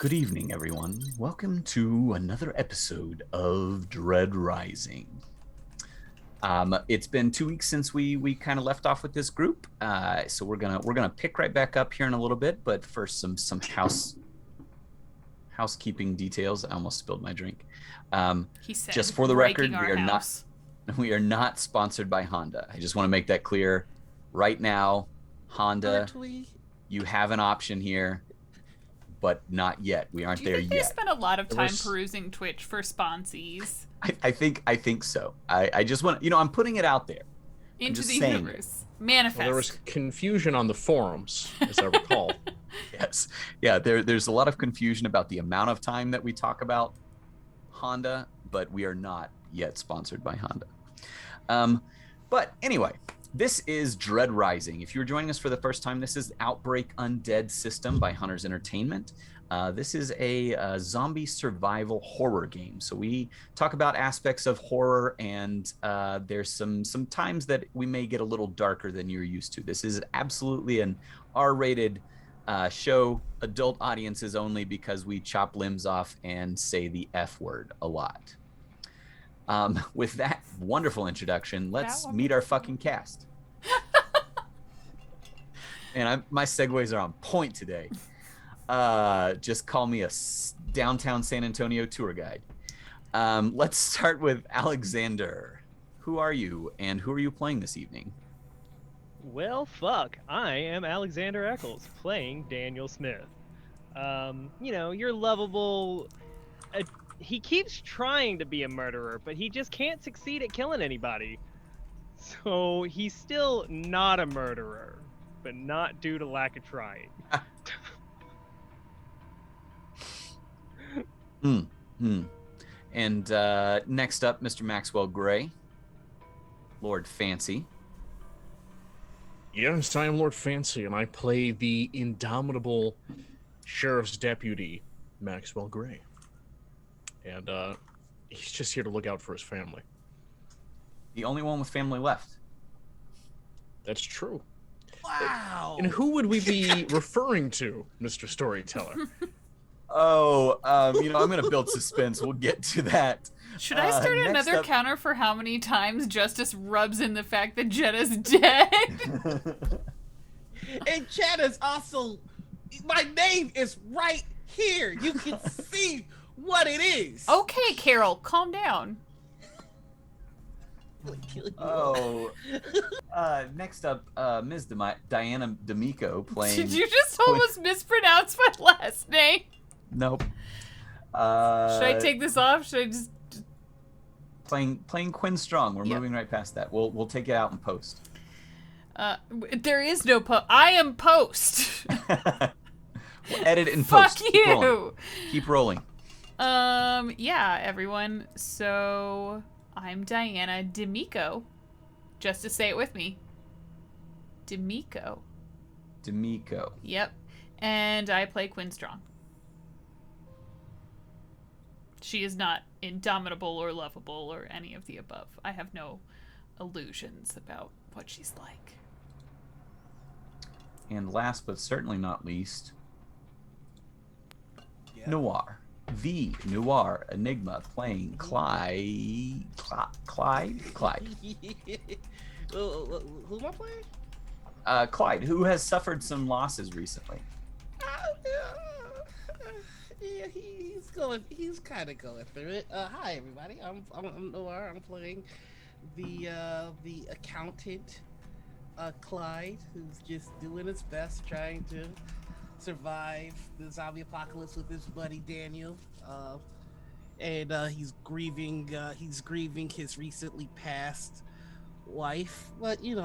Good evening, everyone. Welcome to another episode of Dread Rising. It's been 2 weeks since we kind of left off with this group, so we're gonna pick right back up here in a little bit. But first, some housekeeping details. I almost spilled my drink. He said, just for the breaking record, our house. we are not sponsored by Honda. I just want to make that clear right now. Honda, you have an option here, but not yet. We aren't Do you there think yet. they spent a lot of time perusing Twitch for sponsees? I think so. I just want, I'm putting it out there. Into the universe. Manifest. Well, there was confusion on the forums, as I recall. Yes. Yeah, there's a lot of confusion about the amount of time that we talk about Honda, but we are not yet sponsored by Honda. But anyway, this is Dread Rising. If you're joining us for the first time, this is Outbreak Undead System by Hunters Entertainment. This is a zombie survival horror game. So we talk about aspects of horror, and there's some times that we may get a little darker than you're used to. This is absolutely an R-rated show, adult audiences only, because we chop limbs off and say the F word a lot. With that wonderful introduction, let's meet our fucking cast. And my segues are on point today. Just call me a downtown San Antonio tour guide. Let's start with Alexander. Who are you, and who are you playing this evening? Well, fuck. I am Alexander Eccles, playing Daniel Smith. Your lovable... he keeps trying to be a murderer, but he just can't succeed at killing anybody. So he's still not a murderer, but not due to lack of trying. And next up, Mr. Maxwell Gray, Lord Fancy. Yes, I am Lord Fancy, and I play the indomitable sheriff's deputy, Maxwell Gray. And he's just here to look out for his family. The only one with family left. That's true. Wow! And who would we be referring to, Mr. Storyteller? Oh, I'm going to build suspense. We'll get to that. Should I start another counter for how many times Justice rubs in the fact that Jenna's dead? And Jenna's also... My name is right here. You can see what it is. Okay, Carol, calm down. Oh. Next up, Ms. Diana D'Amico playing... Did you just almost mispronounce my last name? Nope. Should I take this off? Should I just... Playing Quinn Strong. We're moving right past that. We'll take it out in post. There is no post. I am post. We'll edit in post. Fuck you. Keep rolling. Yeah, everyone. So I'm Diana D'Amico. Just to say it with me. D'Amico. Yep. And I play Quinn Strong. She is not indomitable or lovable or any of the above. I have no illusions about what she's like. And last but certainly not least, Noir. The Noir Enigma playing Clyde. Who am I playing? Clyde, who has suffered some losses recently. Yeah, he's kind of going through it. Hi everybody, I'm Noir. I'm playing the accountant, Clyde, who's just doing his best, trying to survive the zombie apocalypse with his buddy Daniel. And he's grieving his recently passed wife. But you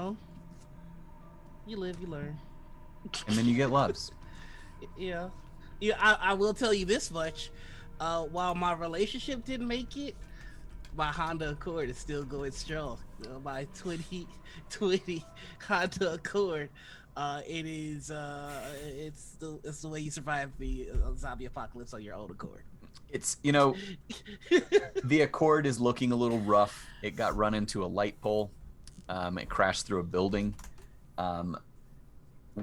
live, you learn. And then you get loves. Yeah. I will tell you this much. While my relationship didn't make it, my Honda Accord is still going strong. My 2020 Honda Accord. It's the way you survive the zombie apocalypse on your own Accord. It's, the Accord is looking a little rough. It got run into a light pole. It crashed through a building.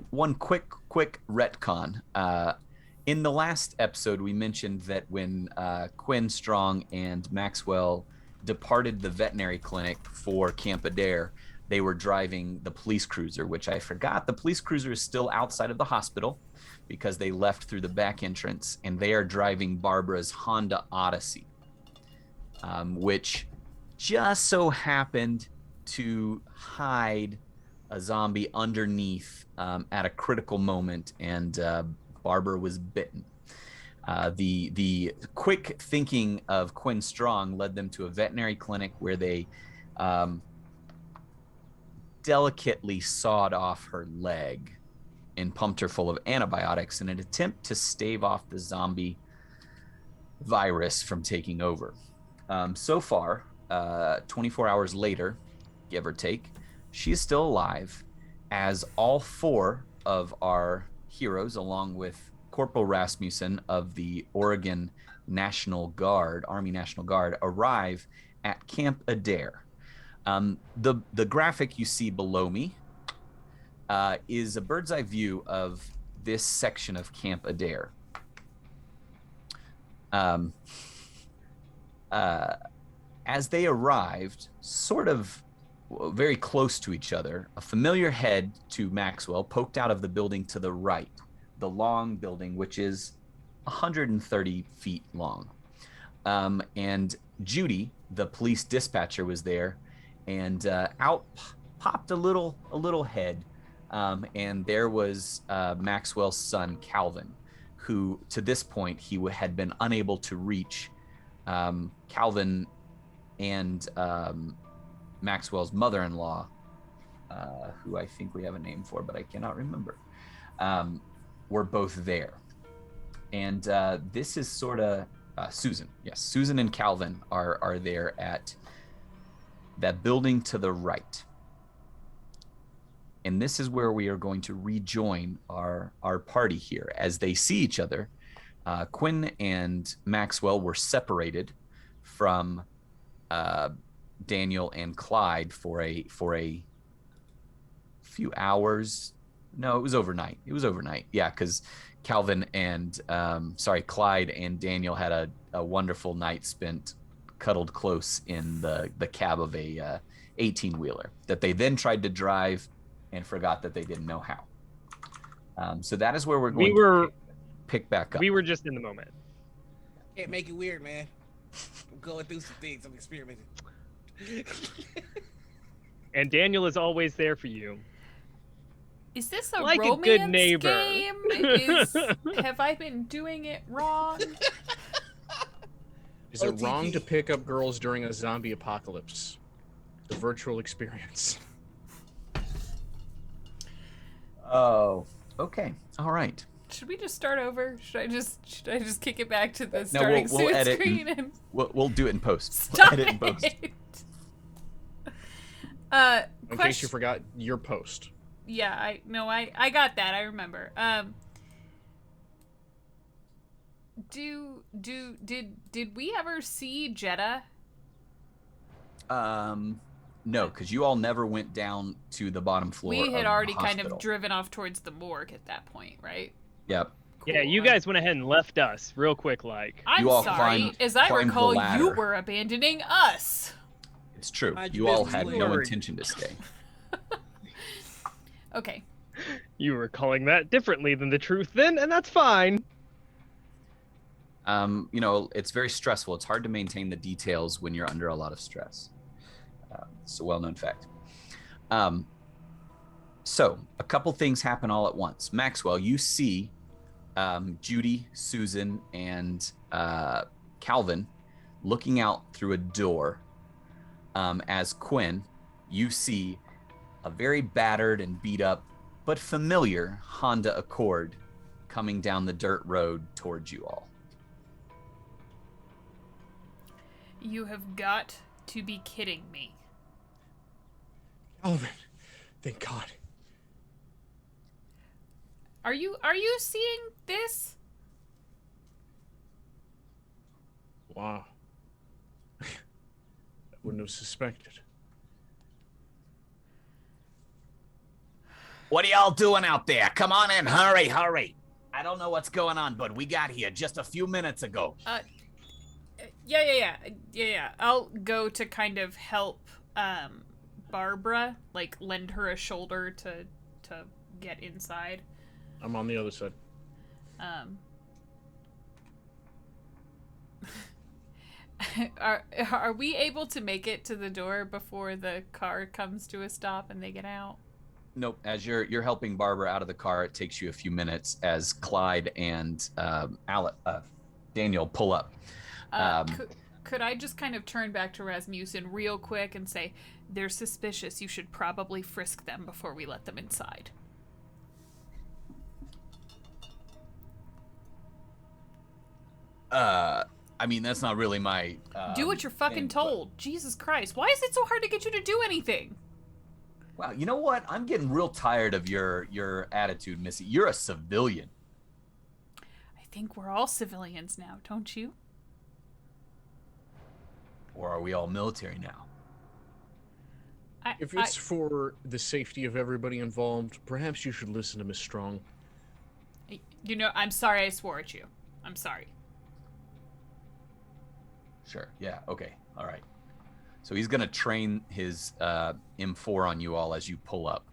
One quick retcon. In the last episode, we mentioned that when Quinn, Strong, and Maxwell departed the veterinary clinic for Camp Adair, they were driving the police cruiser, which I forgot. The police cruiser is still outside of the hospital because they left through the back entrance, and they are driving Barbara's Honda Odyssey, which just so happened to hide a zombie underneath at a critical moment, and Barbara was bitten. The quick thinking of Quinn Strong led them to a veterinary clinic where they delicately sawed off her leg and pumped her full of antibiotics in an attempt to stave off the zombie virus from taking over. So far, 24 hours later, give or take, she is still alive, as all 4 of our heroes, along with Corporal Rasmucin of the Oregon National Guard, Army National Guard, arrive at Camp Adair. The graphic you see below me is a bird's eye view of this section of Camp Adair. As they arrived, sort of very close to each other, a familiar head to Maxwell poked out of the building to the right, the long building, which is 130 feet long. And Judy, the police dispatcher, was there, and out popped a little head, and there was Maxwell's son, Calvin, who to this point he had been unable to reach. Calvin and Maxwell's mother-in-law, who I think we have a name for, but I cannot remember, were both there. And this is sort of Susan. Yes, Susan and Calvin are there at that building to the right. And this is where we are going to rejoin our party here. As they see each other, Quinn and Maxwell were separated from Daniel and Clyde for a few hours. No, it was overnight. Yeah, because Clyde and Daniel had a wonderful night spent cuddled close in the cab of a 18-wheeler that they then tried to drive and forgot that they didn't know how. So that is where we're going to pick back up. We were just in the moment. Can't make it weird, man. I'm going through some things. I'm experimenting. And Daniel is always there for you. Is this a Like a romance good neighbor. game? Have I been doing it wrong? Is it OTP. wrong to pick up girls during a zombie apocalypse? The virtual experience. Oh, okay. All right. Should we just start over? Should I just kick it back to the No, starting we'll suit edit screen and We'll do it in post. stop We'll edit in post. it? In case you forgot your post. Yeah, I got that. I remember. Did we ever see Jetta? No, because you all never went down to the bottom floor. We had of already the kind of hospital. driven off towards the morgue at that point, right? Yep. Yeah, Cool. you guys went ahead and left us real quick, like. I'm You all sorry. As I climbed the recall, you ladder. were abandoning us. It's true. Mind You your all business, had no Lord. intention to stay. Okay. You were calling that differently than the truth then, and that's fine. It's very stressful. It's hard to maintain the details when you're under a lot of stress. It's a well-known fact. So a couple things happen all at once. Maxwell, you see Judy, Susan, and Calvin looking out through a door. As Quinn, you see a very battered and beat up, but familiar Honda Accord coming down the dirt road towards you all. You have got to be kidding me. Calvin, thank God. Are you seeing this? Wow. I wouldn't have suspected. What are y'all doing out there? Come on in, hurry. I don't know what's going on, but we got here just a few minutes ago. Yeah. I'll go to kind of help Barbara, like lend her a shoulder to get inside. I'm on the other side. Are we able to make it to the door before the car comes to a stop and they get out? Nope. As you're helping Barbara out of the car, it takes you a few minutes as Clyde and Daniel pull up. Could I just kind of turn back to Rasmucin real quick and say, they're suspicious. You should probably frisk them before we let them inside. I mean, that's not really my... do what you're fucking told. Jesus Christ. Why is it so hard to get you to do anything? Wow, you know what? I'm getting real tired of your attitude, Missy. You're a civilian. I think we're all civilians now, don't you? Or are we all military now? If it's for the safety of everybody involved, perhaps you should listen to Miss Strong. You know, I'm sorry I swore at you. I'm sorry. Sure. Yeah. Okay. All right. So he's gonna train his M4 on you all as you pull up.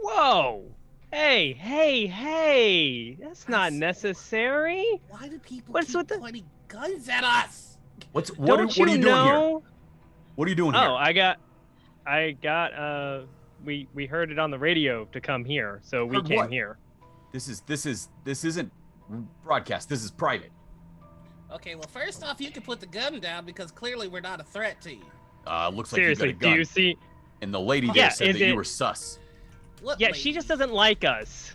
Whoa! Hey! That's not necessary. Why do people What's keep with the- pointing guns at us? What are Don't you doing here? know? What are you doing Oh, here? I got we heard it on the radio to come here, so we Heard came what? here. This isn't broadcast. This is private. Okay, well, first off, you can put the gun down because clearly we're not a threat to you. Looks like Seriously, you got a gun. do you see? And the lady there Yeah, said is that you it- were sus. What Yeah, lady? she just doesn't like us.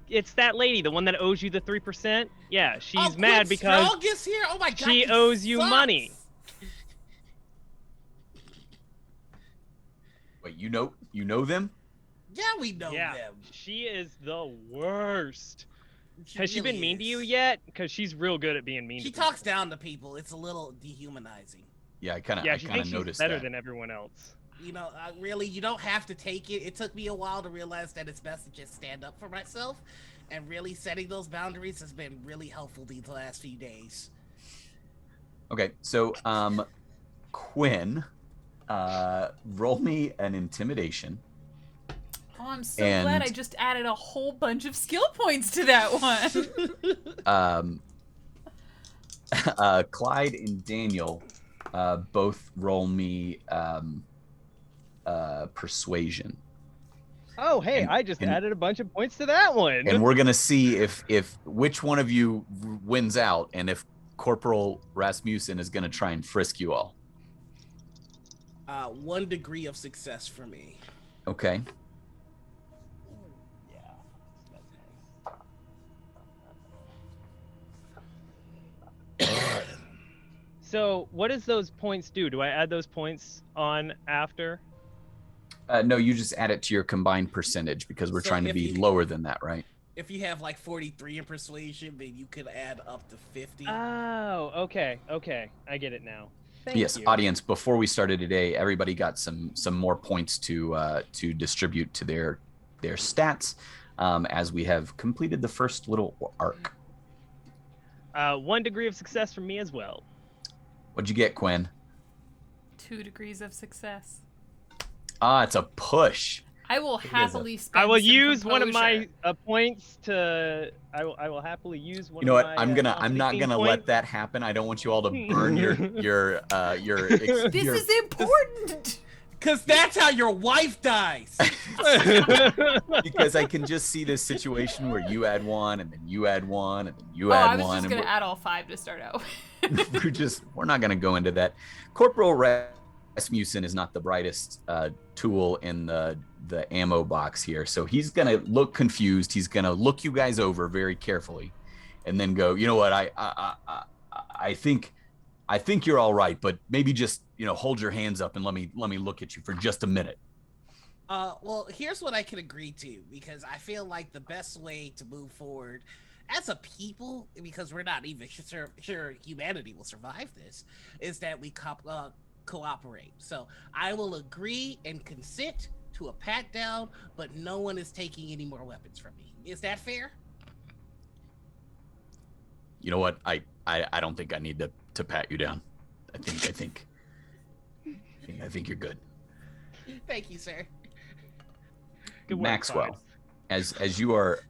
It's that lady, the one that owes you the 3%. Yeah, she's mad Quinn because Strong is here? Oh my God, she he owes you sucks. money. Wait, you know them? Yeah, we know yeah, them. she is the worst. Has she really been mean to you is. yet? Because she's real good at being mean. She to talks people. down to people. It's a little dehumanizing. Yeah, I kind Yeah, she thinks of she's noticed better that. than everyone else. You know, really, you don't have to take it. It took me a while to realize that it's best to just stand up for myself, and really setting those boundaries has been really helpful these last few days. Okay, so Quinn, roll me an intimidation. Oh, I'm so glad I just added a whole bunch of skill points to that one. Clyde and Daniel both roll me persuasion. Oh, hey, And- I just and- added a bunch of points to that one. And we're gonna see if which one of you wins out, and if Corporal Rasmucin is gonna try and frisk you all. 1 degree of success for me. Okay. So, what does those points do? Do I add those points on after? No, you just add it to your combined percentage because we're So trying to if be you- lower than that, right? If you have like 43 in persuasion, then you could add up to 50. Oh, okay. I get it now. Thank Yes, you. audience. Before we started today, everybody got some more points to distribute to their stats as we have completed the first little arc. 1 degree of success from me as well. What'd you get, Quinn? 2 degrees of success. It's a push. I will is happily spend I will some use one of composure. my points to. I will happily use one. You know of what? my, I'm not 16 gonna points. let that happen. I don't want you all to burn your This is important. Because that's how your wife dies. because I can just see this situation where you add one and then you add one and then you I add was one just and gonna add all 5 to start out. we're not going to go into that. Corporal Rasmucin is not the brightest tool in the ammo box here, so he's going to look confused. He's going to look you guys over very carefully, and then go, you know what? I think you're all right, but maybe just hold your hands up and let me look at you for just a minute. Well, here's what I can agree to, because I feel like the best way to move forward as a people, because we're not even sure humanity will survive this, is that we cooperate. So I will agree and consent to a pat down, but no one is taking any more weapons from me. Is that fair? You know what? I don't think I need to pat you down. I think you're good. Thank you, sir. Good work, Maxwell, Clyde. as you are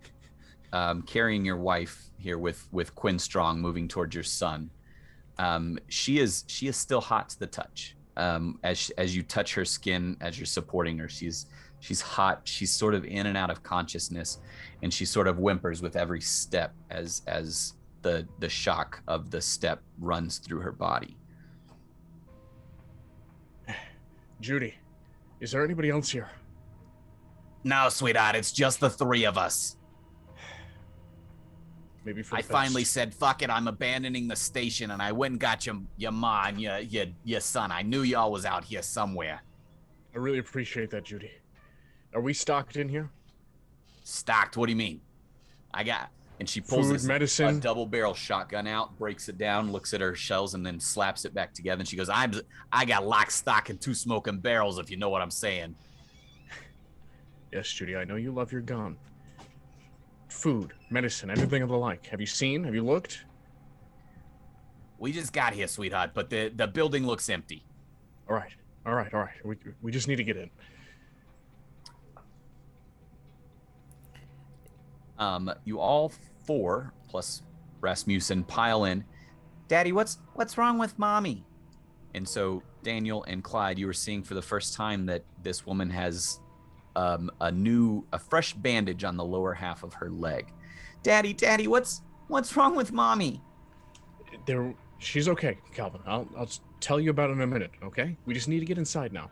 carrying your wife here with Quinn Strong moving towards your son, she is still hot to the touch. As you touch her skin, as you're supporting her, she's hot. She's sort of in and out of consciousness, and she sort of whimpers with every step as the shock of the step runs through her body. Judy, is there anybody else here? No, sweetheart, it's just the three of us. Maybe for the I best. finally said, fuck it, I'm abandoning the station, and I went and got your ma and your son. I knew y'all was out here somewhere. I really appreciate that, Judy. Are we stocked in here? Stocked? What do you mean? And she pulls Food, this medicine? a double-barrel shotgun out, breaks it down, looks at her shells, and then slaps it back together. And she goes, I got lock, stock, and 2 smoking barrels, if you know what I'm saying. Yes, Judy, I know you love your gun. Food, medicine, everything of the like. Have you seen? Have you looked? We just got here, sweetheart, but the building looks empty. All right. We just need to get in. You all 4 plus Rasmucin pile in. Daddy, what's wrong with mommy? And so Daniel and Clyde, you were seeing for the first time that this woman has a fresh bandage on the lower half of her leg. Daddy, what's wrong with mommy? She's okay, Calvin. I'll tell you about it in a minute, okay? We just need to get inside now.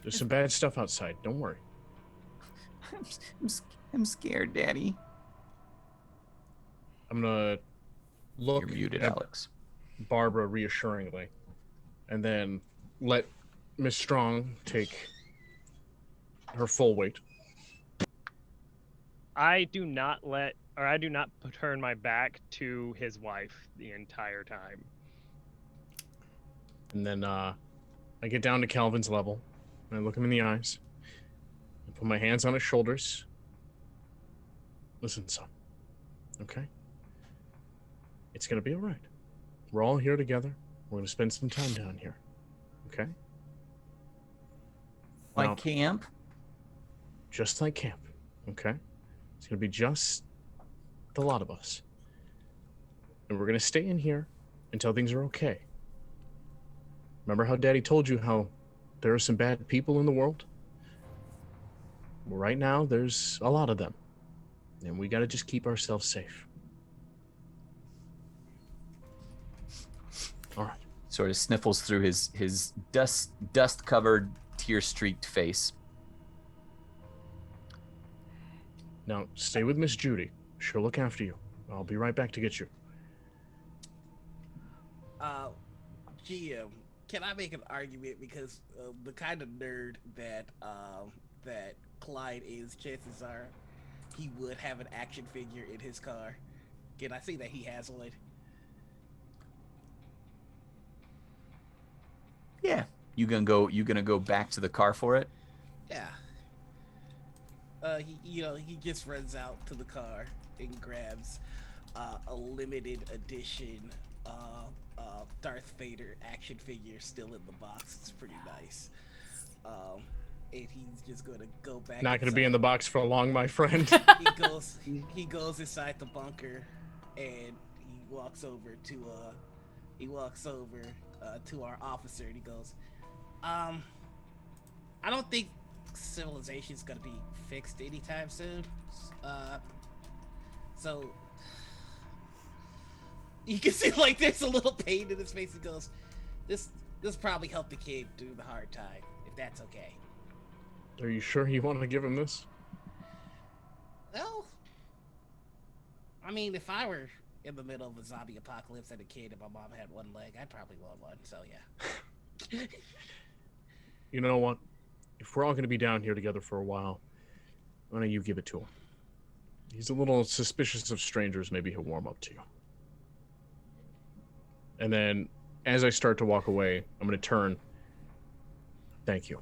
There's some bad stuff outside. Don't worry. I'm scared, Daddy. I'm gonna look You're muted, at Alex. Barbara reassuringly, and then let Miss Strong take her full weight. I do not turn my back to his wife the entire time. And then I get down to Calvin's level, and I look him in the eyes. I put my hands on his shoulders. Listen, son. Okay? It's gonna be all right. We're all here together. We're gonna spend some time down here. Okay? Like Now, camp? just like camp. Okay? It's gonna be just the lot of us. And we're gonna stay in here until things are okay. Remember how Daddy told you how there are some bad people in the world? Well, right now, there's a lot of them. And we gotta just keep ourselves safe. All right. Sort of sniffles through his dust-covered, tear-streaked face. Now, stay with Miss Judy. She'll look after you. I'll be right back to get you. GM, can I make an argument because the kind of nerd that Clyde is, chances are he would have an action figure in his car. Can I say that he has one? Yeah. You gonna go back to the car for it? Yeah. He just runs out to the car and grabs a limited edition Darth Vader action figure still in the box. It's pretty nice. And he's just gonna go back. Not gonna be in the box for long, my friend. He goes inside the bunker, and he walks over to our officer, and he goes, I don't think civilization's gonna be fixed anytime soon. So you can see like there's a little pain in his face. He goes, this probably helped the kid through the hard time, if that's okay. Are you sure you want to give him this? Well, I mean, if I were in the middle of a zombie apocalypse and a kid and my mom had one leg, I'd probably want one, so yeah. You know what? If we're all going to be down here together for a while, why don't you give it to him? He's a little suspicious of strangers. Maybe he'll warm up to you. And then, as I start to walk away, I'm going to turn. Thank you.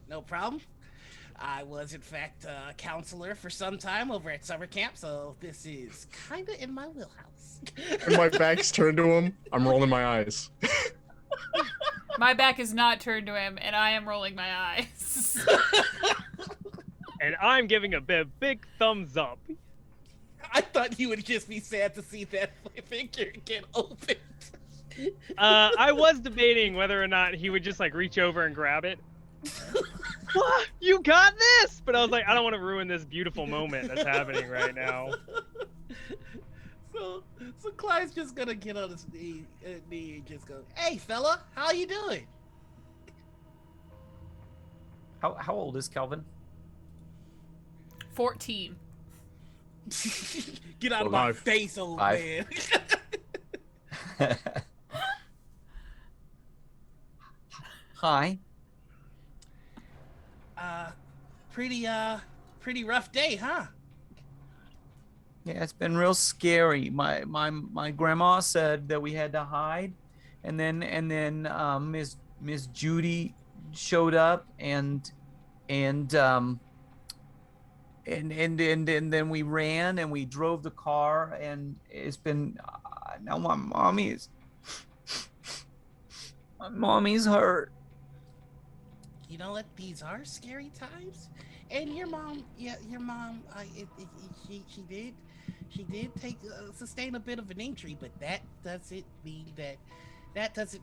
No problem. I was, in fact, a counselor for some time over at summer camp, so this is kind of in my wheelhouse. And my back's turned to him. I'm rolling my eyes. My back is not turned to him, and I am rolling my eyes. And I'm giving a big thumbs up. I thought he would just be sad to see that figure get opened. I was debating whether or not he would just like reach over and grab it. What? You got this! But I was like, I don't want to ruin this beautiful moment that's happening right now. So Clyde's just gonna get on his knee and just go, "Hey, fella, how you doing?" How old is Kelvin? 14. Get out of my face, old man. Hi. Pretty rough day, huh? Yeah, it's been real scary. My grandma said that we had to hide, and then Miss Judy showed up and then we ran and we drove the car, and it's been now my mommy's hurt. You know what? These are scary times, and your mom, she did sustain a bit of an injury, but that doesn't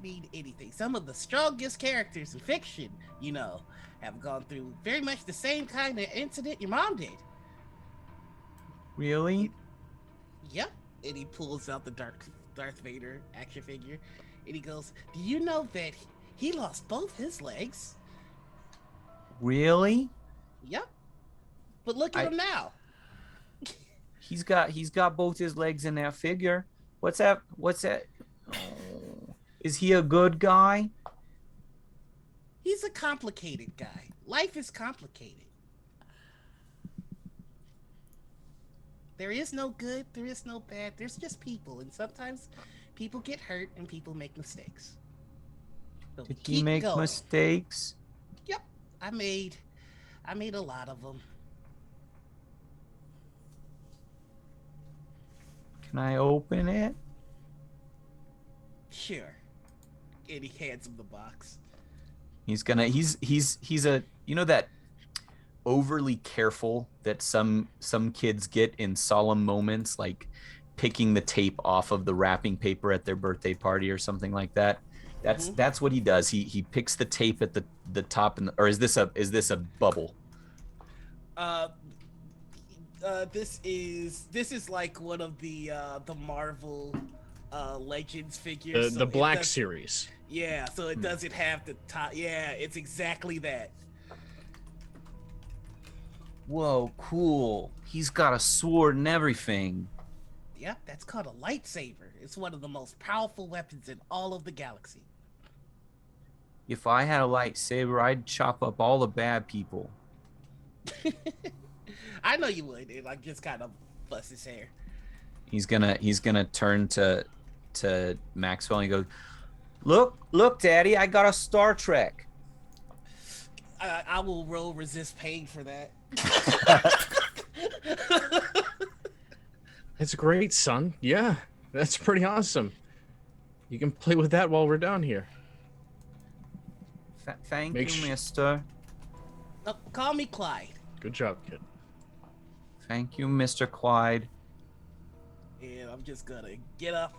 mean anything. Some of the strongest characters in fiction, have gone through very much the same kind of incident your mom did. Really? Yep. And he pulls out the Darth Vader action figure, and he goes, "Do you know that he lost both his legs?" Really? Yep. But look at him now. He's got both his legs in that figure. What's that? Oh. Is he a good guy? He's a complicated guy. Life is complicated. There is no good, there is no bad. There's just people, and sometimes people get hurt and people make mistakes. So Did he make mistakes? Yep. I made a lot of them. Can I open it? Sure. And he hands him the box. He's a that overly careful that some kids get in solemn moments, like picking the tape off of the wrapping paper at their birthday party or something like that. That's what he does. He picks the tape at the top, or is this a bubble? This is like one of the Marvel Legends figures. The Black Series. Yeah, so it doesn't have the top. Yeah, it's exactly that. Whoa, cool. He's got a sword and everything. Yep, that's called a lightsaber. It's one of the most powerful weapons in all of the galaxy. If I had a lightsaber, I'd chop up all the bad people. I know you would. It like just kind of bust his hair. He's gonna turn to Maxwell and he goes, Look, Daddy, I got a Star Trek. I will roll resist pain for that. It's great, son. Yeah, that's pretty awesome. You can play with that while we're down here. Thank you, mister. Oh, call me Clyde. Good job, kid. Thank you, Mr. Clyde. And I'm just gonna get up,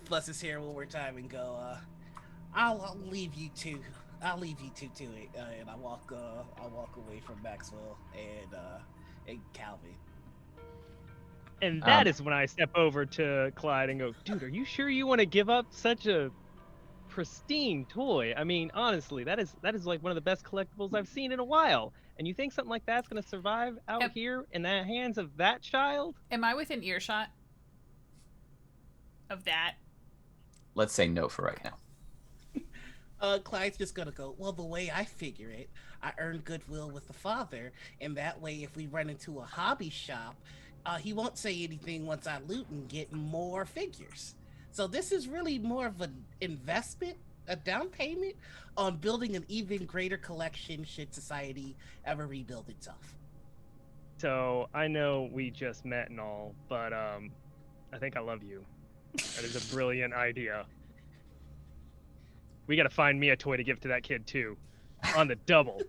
fuss his hair one more time and go, I'll leave you two. I'll leave you two to it. And I walk away from Maxwell and Calvin. And that is when I step over to Clyde and go, "Dude, are you sure you want to give up such a pristine toy? I mean, honestly, that is like one of the best collectibles I've seen in a while. And you think something like that's going to survive out here in the hands of that child?" Am I within earshot of that? Let's say no for right now. Clyde's just gonna go, "Well, the way I figure it, I earn goodwill with the father, and that way if we run into a hobby shop, he won't say anything once I loot and get more figures. So this is really more of an investment a down payment on building an even greater collection should society ever rebuild itself. So I know we just met and all, but I think I love you. That is a brilliant idea. We gotta find me a toy to give to that kid too, on the double.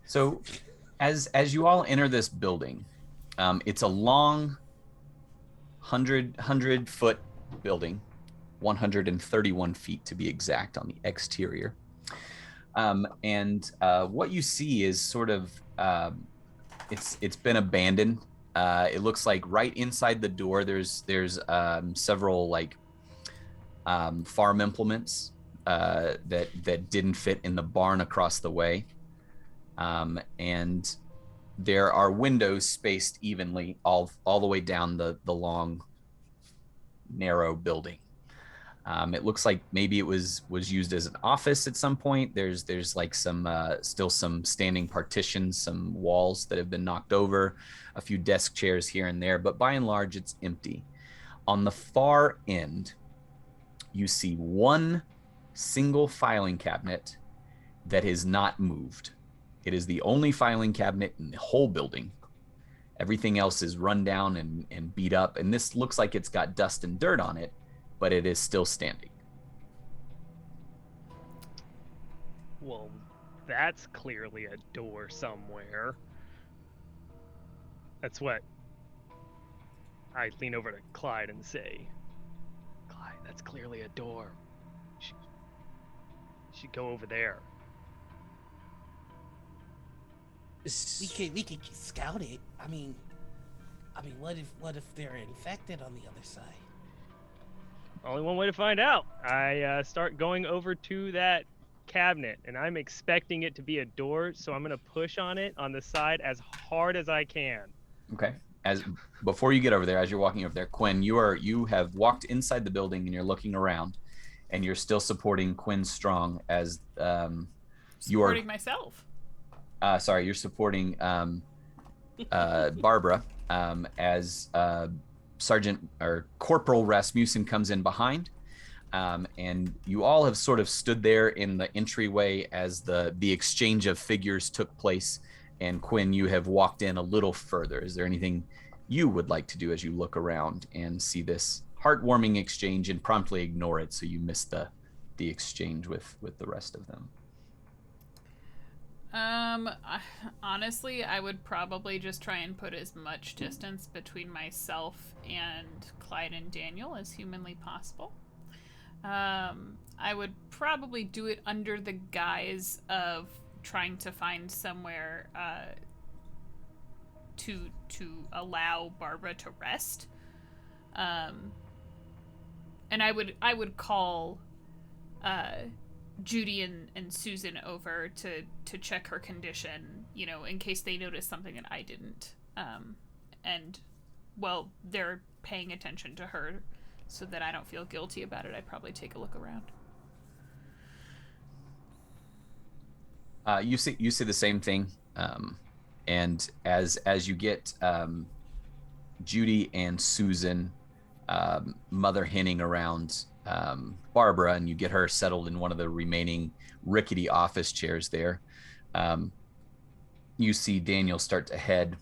So, as you all enter this building, it's a long 100-foot building, 131 feet to be exact on the exterior. And what you see is sort of it's been abandoned. It looks like right inside the door there's several like farm implements that didn't fit in the barn across the way, and there are windows spaced evenly all the way down the long narrow building. It looks like maybe it was used as an office at some point. There's like some still some standing partitions, some walls that have been knocked over, a few desk chairs here and there, but by and large it's empty. On the far end, you see one single filing cabinet that is not moved. It is the only filing cabinet in the whole building. Everything else is run down and beat up, and this looks like it's got dust and dirt on it, but it is still standing. Well, that's clearly a door somewhere. That's what I lean over to Clyde and say, Clyde, that's clearly a door. You should go over there. We could scout it. I mean, what if they're infected on the other side? Only one way to find out. I start going over to that cabinet, and I'm expecting it to be a door, so I'm gonna push on it on the side as hard as I can. Okay. As before you get over there, as you're walking over there, Quinn, you have walked inside the building and you're looking around, and you're still supporting Quinn Strong as supporting myself. Sorry, you're supporting Barbara as Sergeant or Corporal Rasmucin comes in behind, and you all have sort of stood there in the entryway as the exchange of figures took place. And Quinn, you have walked in a little further. Is there anything you would like to do as you look around and see this heartwarming exchange and promptly ignore it so you miss the exchange with the rest of them? Honestly, I would probably just try and put as much distance between myself and Clyde and Daniel as humanly possible. I would probably do it under the guise of trying to find somewhere to allow Barbara to rest. And I would call Judy and Susan over to check her condition, in case they noticed something that I didn't. And well, they're paying attention to her so that I don't feel guilty about it. I'd probably take a look around. You see the same thing, and as you get Judy and Susan mother henning around Barbara, and you get her settled in one of the remaining rickety office chairs there, you see Daniel start to head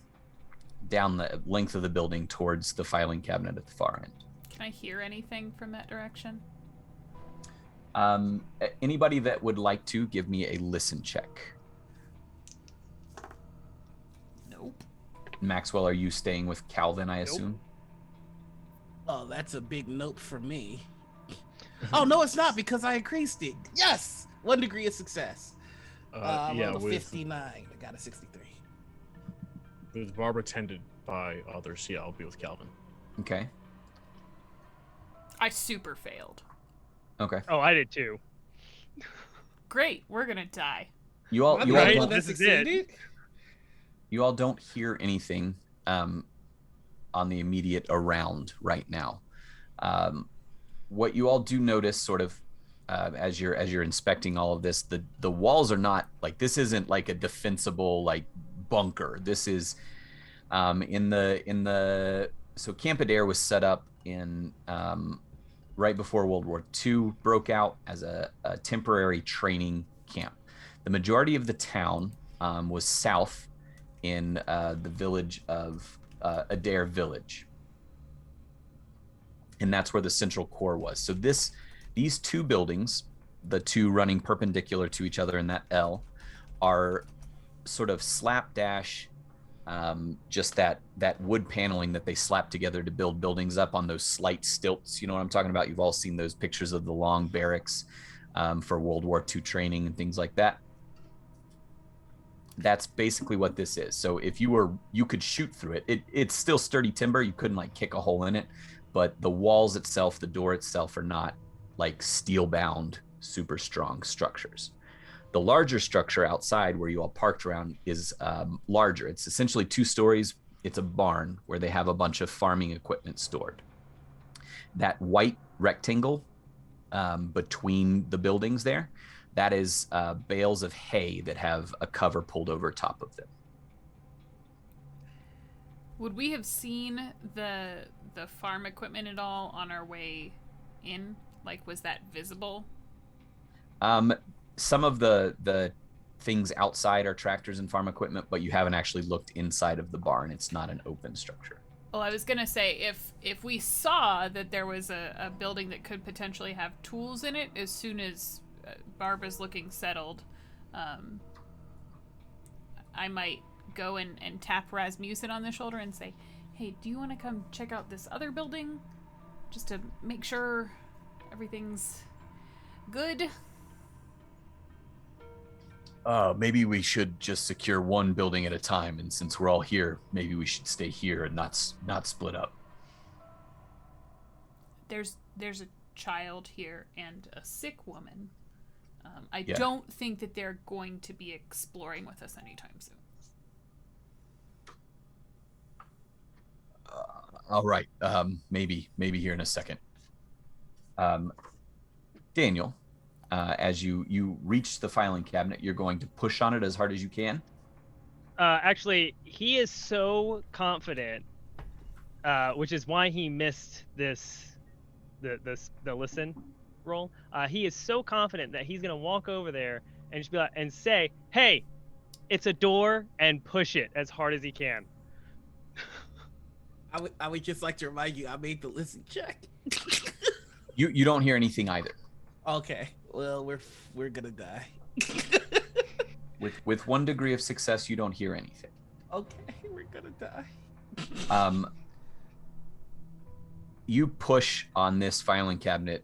down the length of the building towards the filing cabinet at the far end. Can I hear anything from that direction? Anybody that would like to give me a listen check? Nope. Maxwell, are you staying with Calvin, I assume? Oh, that's a big nope for me. Oh, no, it's not, because I increased it. Yes! 1 degree of success. I'm on a 59. I got a 63. With Barbara tended by others, yeah, I'll be with Calvin. Okay. I super failed. Okay. Oh, I did too. Great, we're gonna die. You all This is it. You all don't hear anything on the immediate around right now. What you all do notice, sort of, as you're inspecting all of this, the walls are not like, this isn't like a defensible like bunker. This is so Camp Adair was set up in right before World War II broke out as a temporary training camp. The majority of the town was south in the village of Adair Village. And that's where the central core was. So these two buildings, the two running perpendicular to each other in that L, are sort of slapdash, just that wood paneling that they slap together to build buildings up on those slight stilts. You know what I'm talking about? You've all seen those pictures of the long barracks for World War II training and things like that. That's basically what this is. So if you could shoot through it. It's still sturdy timber. You couldn't like kick a hole in it, but the walls itself, the door itself, are not like steel bound, super strong structures. The larger structure outside where you all parked around is larger. It's essentially 2 stories. It's a barn where they have a bunch of farming equipment stored. That white rectangle between the buildings there, that is bales of hay that have a cover pulled over top of them. Would we have seen the farm equipment at all on our way in? Like, was that visible? Some of the things outside are tractors and farm equipment, but you haven't actually looked inside of the barn. It's not an open structure. Well, I was gonna say, if we saw that there was a building that could potentially have tools in it, as soon as Barbara's looking settled, I might go and tap Rasmucin on the shoulder and say, hey, do you want to come check out this other building? Just to make sure everything's good? Maybe we should just secure one building at a time, and since we're all here, maybe we should stay here and not split up. There's a child here and a sick woman. I don't think that they're going to be exploring with us anytime soon. All right. Maybe here in a second. Daniel, as you reach the filing cabinet, you're going to push on it as hard as you can. Actually, he is so confident, which is why he missed the listen roll. He is so confident that he's gonna walk over there and just be like, and say, "Hey, it's a door," and push it as hard as he can. I would just like to remind you, I made the listen check. You don't hear anything either. Okay, well we're gonna die. With 1 degree of success, you don't hear anything. Okay, we're gonna die. You push on this filing cabinet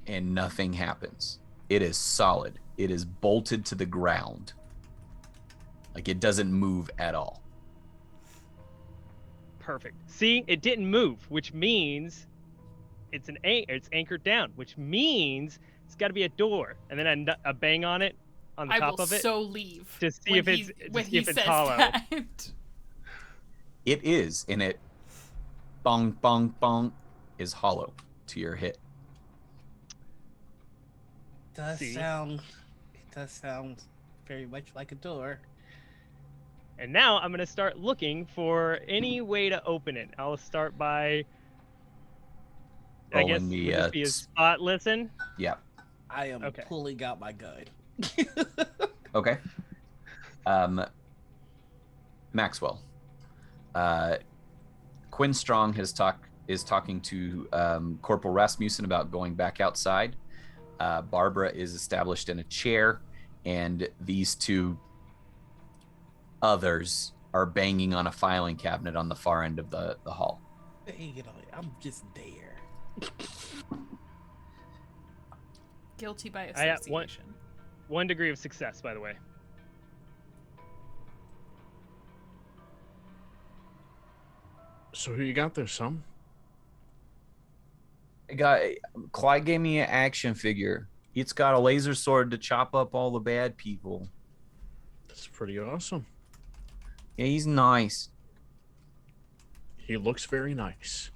and nothing happens. It is solid. It is bolted to the ground. Like, it doesn't move at all. Perfect. See, it didn't move, which means it's anchored down, which means it's got to be a door. And then I bang on it on the top of it. I will so leave to see if it's hollow. That. It is, and it bong bong bong is hollow to your hit. It does sound very much like a door. And now I'm gonna start looking for any way to open it. I'll start by, I guess, would this be a spot listen? Yeah. I am pulling out my gun. Okay. Maxwell. Quinn Strong is talking to Corporal Rasmucin about going back outside. Barbara is established in a chair, and these 2 others are banging on a filing cabinet on the far end of the hall. I'm just there. Guilty by association. 1 degree of success, by the way. So who you got there, son? Clyde gave me an action figure. It's got a laser sword to chop up all the bad people. That's pretty awesome. Yeah, he's nice. He looks very nice.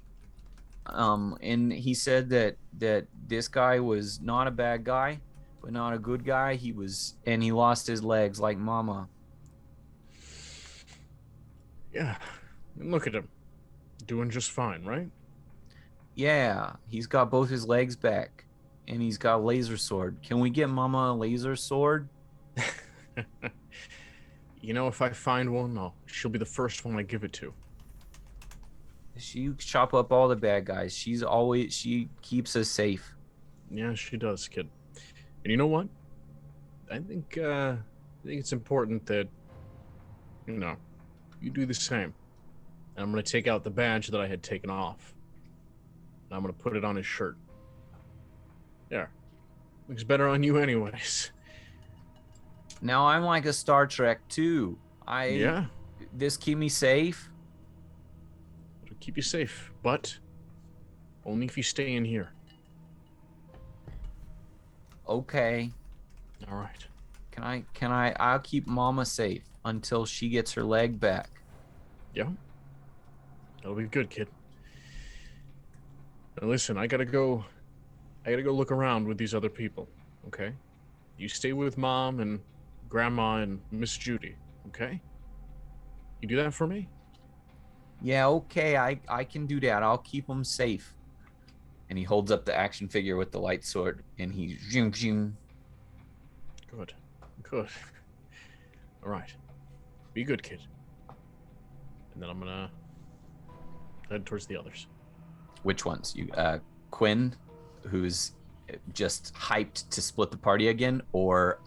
And he said that this guy was not a bad guy, but not a good guy. He lost his legs like Mama. Yeah. And look at him. Doing just fine, right? Yeah, he's got both his legs back, and he's got a laser sword. Can we get Mama a laser sword? You know, if I find one, she'll be the first one I give it to. She chop up all the bad guys. She keeps us safe. Yeah, she does, kid. And you know what? I think it's important that, you do the same. And I'm gonna take out the badge that I had taken off. And I'm gonna put it on his shirt. There. Looks better on you anyways. Now I'm like a Star Trek too. Yeah. This keep me safe. It'll keep you safe, but only if you stay in here. Okay. All right. I'll keep Mama safe until she gets her leg back. Yeah. That'll be good, kid. Now listen, I gotta go look around with these other people, okay? You stay with Mom and Grandma and Miss Judy, okay? You do that for me? Yeah, okay, I can do that. I'll keep them safe. And he holds up the action figure with the light sword, and he zoom zoom. Good. All right. Be good, kid. And then I'm gonna head towards the others. Which ones? Quinn, who's just hyped to split the party again, or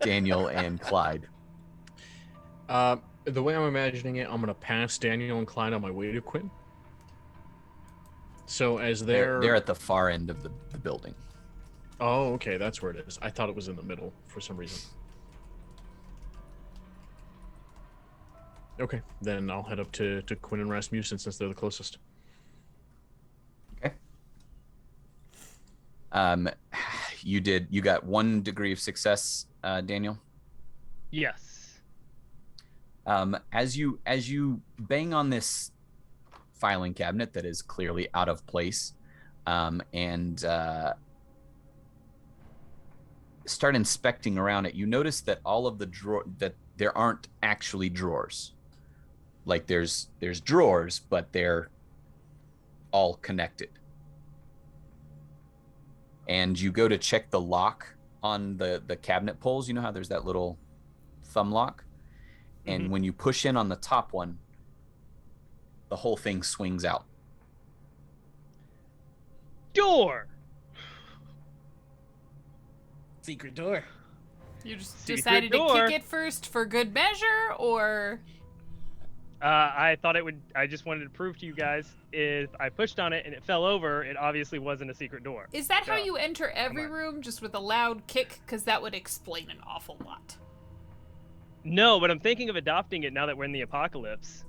Daniel and Clyde? The way I'm imagining it, I'm gonna pass Daniel and Clyde on my way to Quinn. So as They're at the far end of the building. Oh, okay, that's where it is. I thought it was in the middle for some reason. Okay, then I'll head up to Quinn and Rasmucin since they're the closest. Okay. You got 1 degree of success, Daniel. Yes. As you bang on this filing cabinet that is clearly out of place, and start inspecting around it, you notice that all of the that there aren't actually drawers. Like there's drawers, but they're all connected. And you go to check the lock on the cabinet poles. You know how there's that little thumb lock? And when you push in on the top one, the whole thing swings out. Door! Secret door. You just Secret decided door. to kick it first for good measure, or I thought it would. I just wanted to prove to you guys if I pushed on it and it fell over, it obviously wasn't a secret door. is that how So, you enter every on. room, just with a loud kick? Because that would explain an awful lot. No, but I'm thinking of adopting it now that we're in the apocalypse.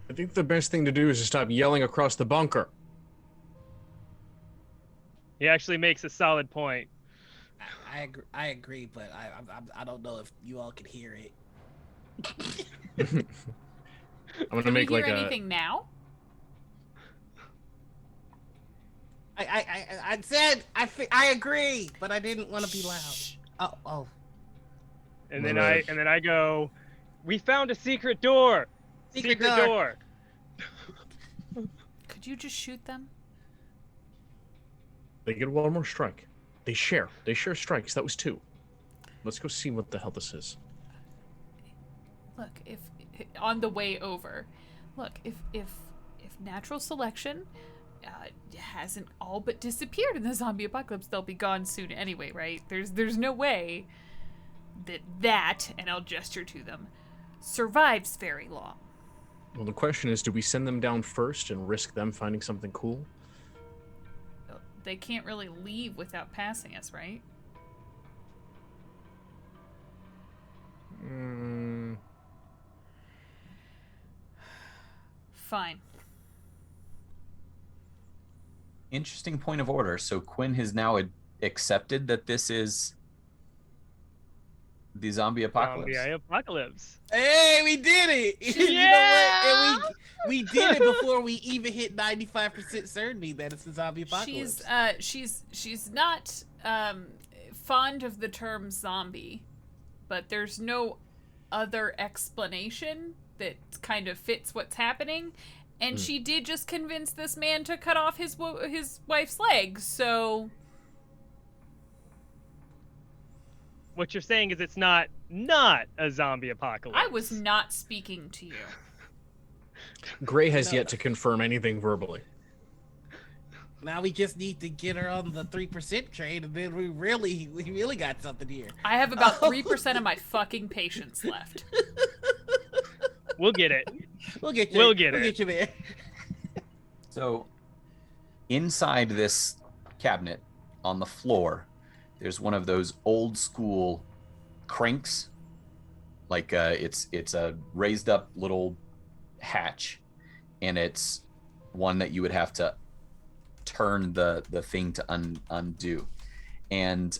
I think the best thing to do is to stop yelling across the bunker. He actually makes a solid point. I agree, but I don't know if you all can hear it. I'm gonna Can make we hear like anything now? I said I agree, but I didn't want to be loud. Oh. And then I go, we found a secret door. Secret door. Could you just shoot them? They get one more strike. They share strikes. That was 2. Let's go see what the hell this is. Look, if on the way over, look, if natural selection hasn't all but disappeared in the zombie apocalypse, they'll be gone soon anyway, right? There's no way that, and I'll gesture to them, survives very long. Well, the question is, do we send them down first and risk them finding something cool? They can't really leave without passing us, right? Fine. Interesting point of order. So Quinn has now accepted that this is the zombie apocalypse. Zombie apocalypse. Hey, we did it! Yeah! You know what? And we did it before we even hit 95% certainty that it's a zombie apocalypse. She's not fond of the term zombie, but there's no other explanation that kind of fits what's happening. And she did just convince this man to cut off his wife's legs, so... What you're saying is it's not a zombie apocalypse. I was not speaking to you. Gray has yet to confirm anything verbally. Now we just need to get her on the 3% train, and then we really got something here. I have about 3% of my fucking patience left. We'll get it. We'll get you. We'll get We'll it. get you there. So, inside this cabinet on the floor, there's one of those old school cranks. Like it's a raised up little hatch, and it's one that you would have to turn the thing to undo. And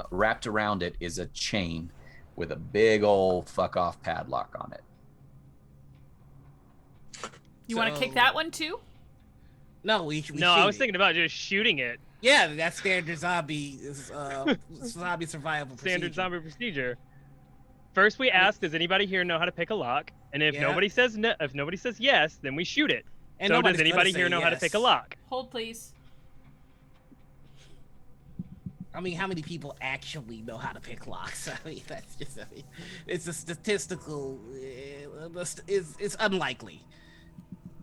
wrapped around it is a chain with a big old fuck off padlock on it. You want to kick that one too? No, we No, I was shoot it. thinking about just shooting it. Yeah, that's standard zombie zombie survival Standard procedure. zombie procedure. First, we ask, does anybody here know how to pick a lock? And if Yeah. nobody says no, if nobody says yes, then we shoot it. And So does nobody's gonna anybody say here know how to yes. pick a lock? Hold, please. I mean, how many people actually know how to pick locks? I mean, that's just, it's a statistical, it's unlikely.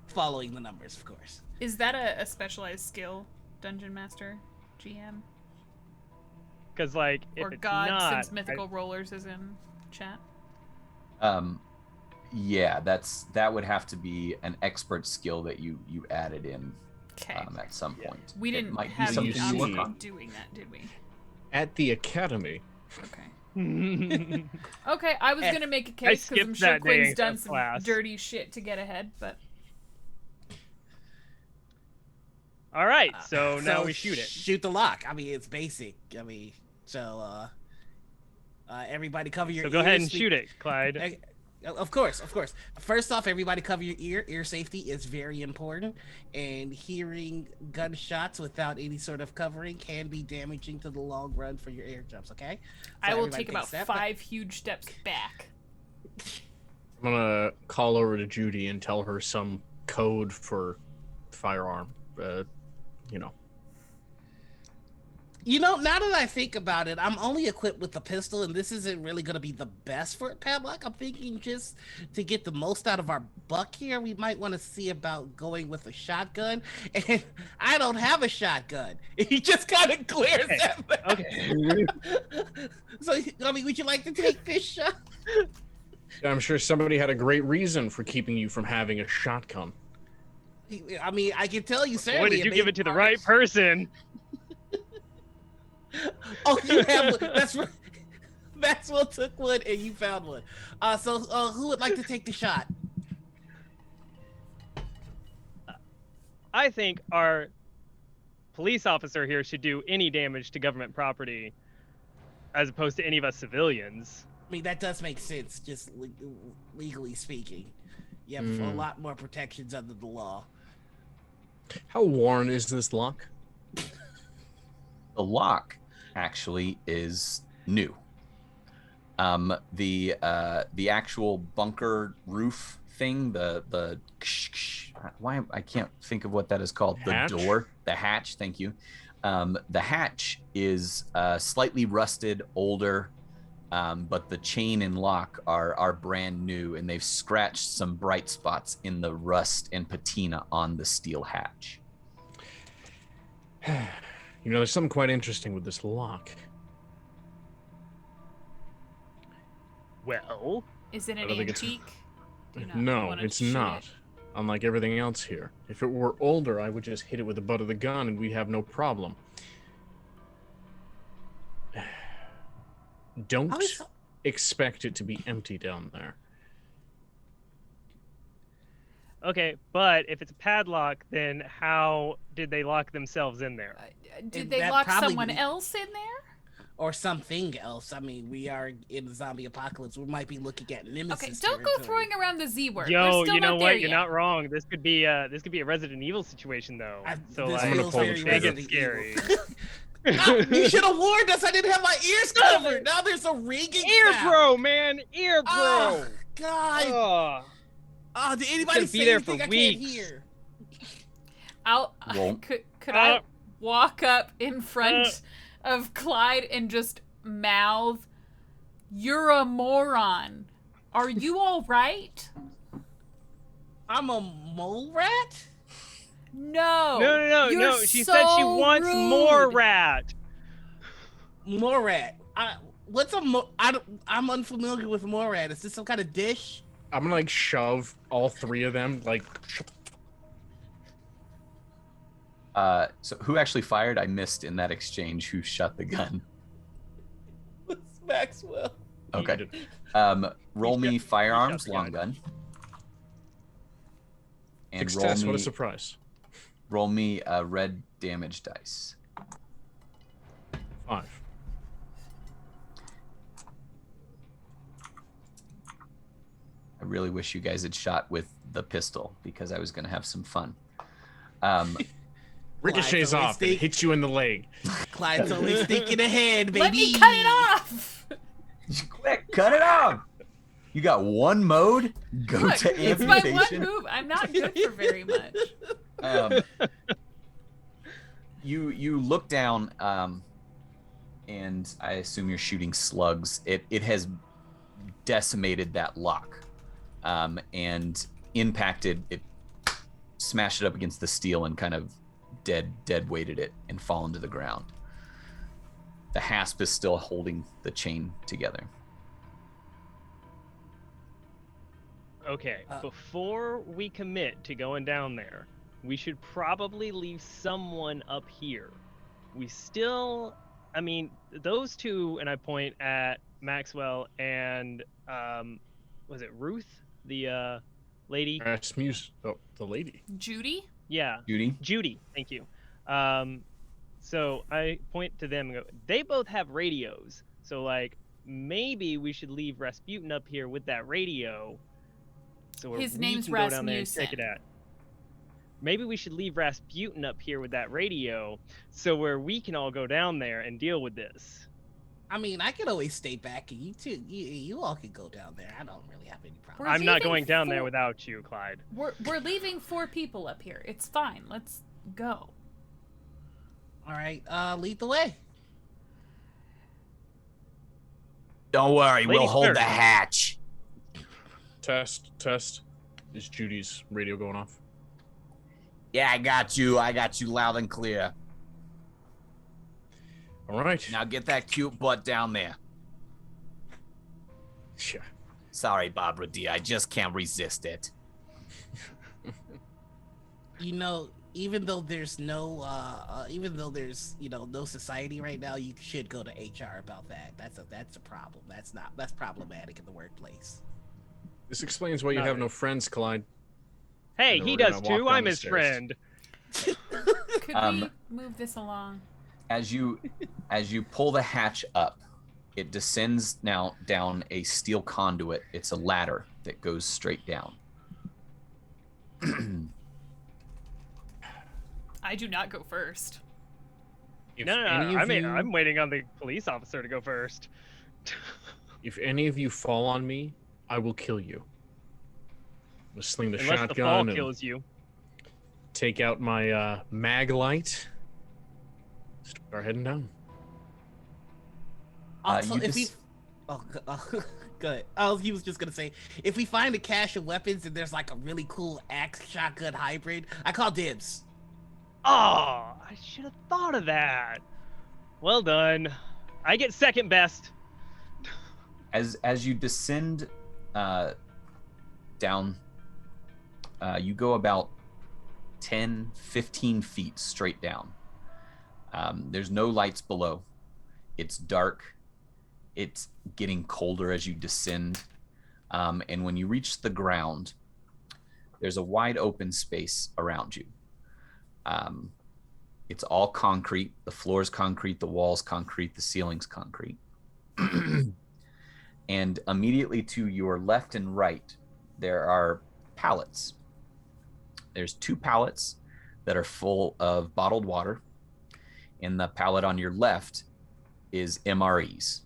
Following the numbers, of course. Is that a specialized skill, Dungeon Master, GM? Because like, if Or it's God, not, since Mythical Rollers is in chat? Yeah, that would have be be an expert skill that you added in Okay. at some point. We It didn't might be have something the you you option work of on. doing that, did we? At the academy, Okay. Okay, I was gonna make a case because I'm skipped sure that day Quinn's in done some class. dirty shit to get ahead, but all right, so now we shoot it. Shoot the lock. I mean, it's basic. I mean, so everybody cover your So ears. go ahead and shoot it, Clyde. Of course. First off, everybody cover your ear. Ear safety is very important, and hearing gunshots without any sort of covering can be damaging to the long run for your ear jumps. Okay. So I will everybody take about takes that. 5 huge steps back. I'm gonna call over to Judy and tell her some code for firearm. You know, now that I think about it, I'm only equipped with the pistol, and this isn't really going to be the best for padlock. I'm thinking just to get the most out of our buck here, we might want to see about going with a shotgun. And I don't have a shotgun. He just kind of glares at me. Okay. So, I mean, would you like to take this shot? I'm sure somebody had a great reason for keeping you from having a shotgun. I mean, I can tell you, Boy, certainly. did you give it to the right person? Oh, you have one. That's right. Maxwell took one, and you found one. So who would like to take the shot? I think our police officer here should do any damage to government property as opposed to any of us civilians. I mean, that does make sense, just legally speaking. You have a lot more protections under the law. How worn is this lock? The lock actually is new. The actual bunker roof thing, the why I can't think of what that is called. Hatch? The door, the hatch. Thank you. The hatch is slightly rusted, older, but the chain and lock are brand new, and they've scratched some bright spots in the rust and patina on the steel hatch. You know, there's something quite interesting with this lock. Well, Is it I an don't think it's- antique? Do you not No, wanna it's shoot not. it? Unlike everything else here. If it were older, I would just hit it with the butt of the gun and we'd have no problem. Don't How is- expect it to be empty down there. okay, but if it's a padlock, then how did they lock themselves in there? Did they that lock probably someone be- else in there? Or something else. I mean, we are in the zombie apocalypse. We might be looking at nemesis. Okay, don't go territory. throwing around the Z word. We're Yo, still you know not there what? You're yet. not wrong. This could be a Resident Evil situation though. So this like, gonna feels pull the very trigger. Make it Resident scary. Evil. You should have warned us. I didn't have my ears covered. Now there's a ringing Ear sound. bro, man, ear bro. Oh, God. Oh. Did anybody gonna be say there anything for I can't weeks. hear? Roll. Could I walk up in front of Clyde and just mouth, "You're a moron. Are you all right?" I'm a mole rat? No. No. You're She said she so wants more rude. rat. Morat. I'm unfamiliar with morat. Is this some kind of dish? I'm gonna like shove all three of them like. So who actually fired? I missed in that exchange who shot the gun. It's Maxwell. Okay. Roll me firearms, long gun. And Success, what a surprise. Roll me a red damage dice. 5. I really wish you guys had shot with the pistol because I was going to have some fun. Ricochets Clyde's off and hits you in the leg. Clyde's always thinking ahead, baby. Let me cut it off. Quick, cut it off. You got one mode. Go Look, to it's my amputation. one move. I'm not good for very much. You look down, and I assume you're shooting slugs. It has decimated that lock, and impacted it, smashed it up against the steel, and kind of dead weighted it and fallen to the ground. The hasp is still holding the chain together. Okay, before we commit to going down there, we should probably leave someone up here. We still, I mean, those two, and I point at Maxwell and, was it Ruth? The lady? Rasmucin. Oh, the lady. Judy? Yeah. Judy? Thank you. So I point to them and go, they both have radios. So, like, maybe we should leave Rasputin up here with that radio. So His we name's can go down there and Rasmucin. check it out. Maybe we should leave Rasputin up here with that radio, so where we can all go down there and deal with this. I mean, I can always stay back, and you all can go down there. I don't really have any problem. We're I'm not leaving going down there four- without you, Clyde. We're leaving 4 people up here. It's fine. Let's go. All right, lead the way. Don't worry, we'll Ladies hold first. the hatch. Test. Is Judy's radio going off? Yeah, I got you loud and clear. All right. Now get that cute butt down there. Yeah. Sorry, Barbara dear, I just can't resist it. You know, even though there's no society right now, you should go to HR about that. That's a problem. That's problematic in the workplace. This explains why you have no friends, Clyde. Hey, No, he we're gonna does walk too. down I'm the his stairs. friend. Could we move this along? As you pull the hatch up, it descends now down a steel conduit. It's a ladder that goes straight down. I do not go first. If No, any of you, I'm waiting on the police officer to go first. if any of you fall on me, I will kill you. I'm gonna sling the Unless the fall shotgun and kills you. take out my mag light. Start heading down. Also, you if just- good. He was just gonna say, if we find a cache of weapons and there's like a really cool axe shotgun hybrid, I call dibs. Oh, I should have thought of that. Well done. I get second best. As you descend down, you go about 10, 15 feet straight down. There's no lights below. It's dark. It's getting colder as you descend. And when you reach the ground, there's a wide open space around you. It's all concrete. The floor's concrete, the wall's concrete, the ceiling's concrete. And immediately to your left and right, there are pallets. There's 2 pallets that are full of bottled water. And the pallet on your left is MREs.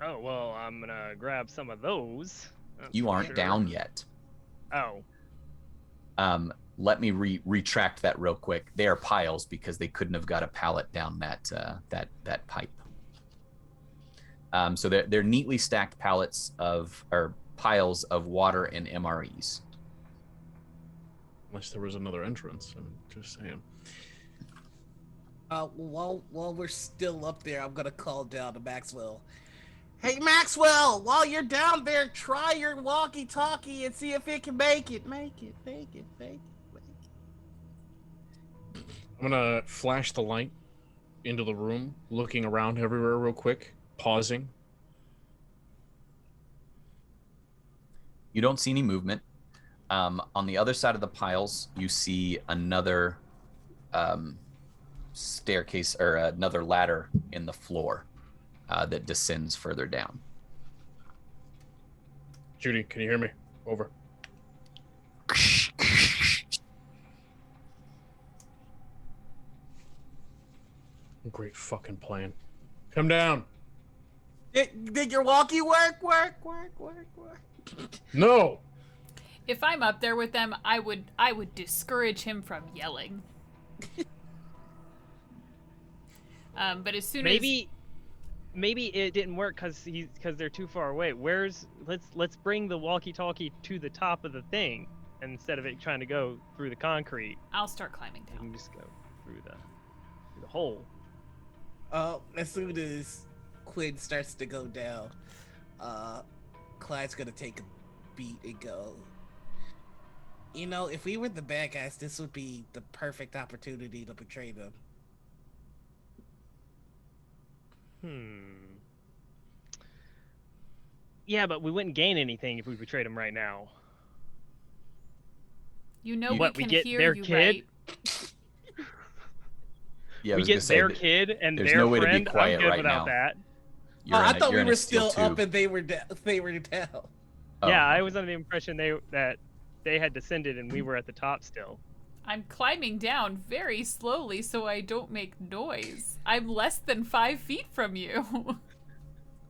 Oh, well, I'm gonna grab some of those. That's You for aren't sure. down yet. Oh. Let me retract that real quick. They are piles because they couldn't have got a pallet down that pipe. So they're neatly stacked pallets or piles of water and MREs. Unless there was another entrance. I'm just saying. While we're still up there, I'm gonna call down to Maxwell. Hey Maxwell, while you're down there, try your walkie-talkie and see if it can make it. Make it. I'm gonna flash the light into the room, looking around everywhere real quick, pausing. You don't see any movement. On the other side of the piles, you see another staircase or another ladder in the floor that descends further down. Judy, can you hear me? Over. Great fucking plan. Come down. Did your walkie work? Work. No. If I'm up there with them, I would discourage him from yelling. But as soon as maybe it didn't work because they're too far away. Let's bring the walkie-talkie to the top of the thing instead of it trying to go through the concrete. I'll start climbing You down. can just go through the hole. As soon as Quinn starts to go down, Clyde's gonna take a beat and go, you know, if we were the bad guys, this would be the perfect opportunity to betray them. Yeah, but we wouldn't gain anything if we betrayed them right now. You know What, we we can get hear their you, kid? right? Yeah, I We was gonna get say their that kid and there's their no way to be friend. quiet I'm good right without now. that. I thought we were steel still up tube. and they were down. Oh, Yeah, I okay. was under the impression that they had descended and we were at the top still. I'm climbing down very slowly so I don't make noise. I'm less than 5 feet from you.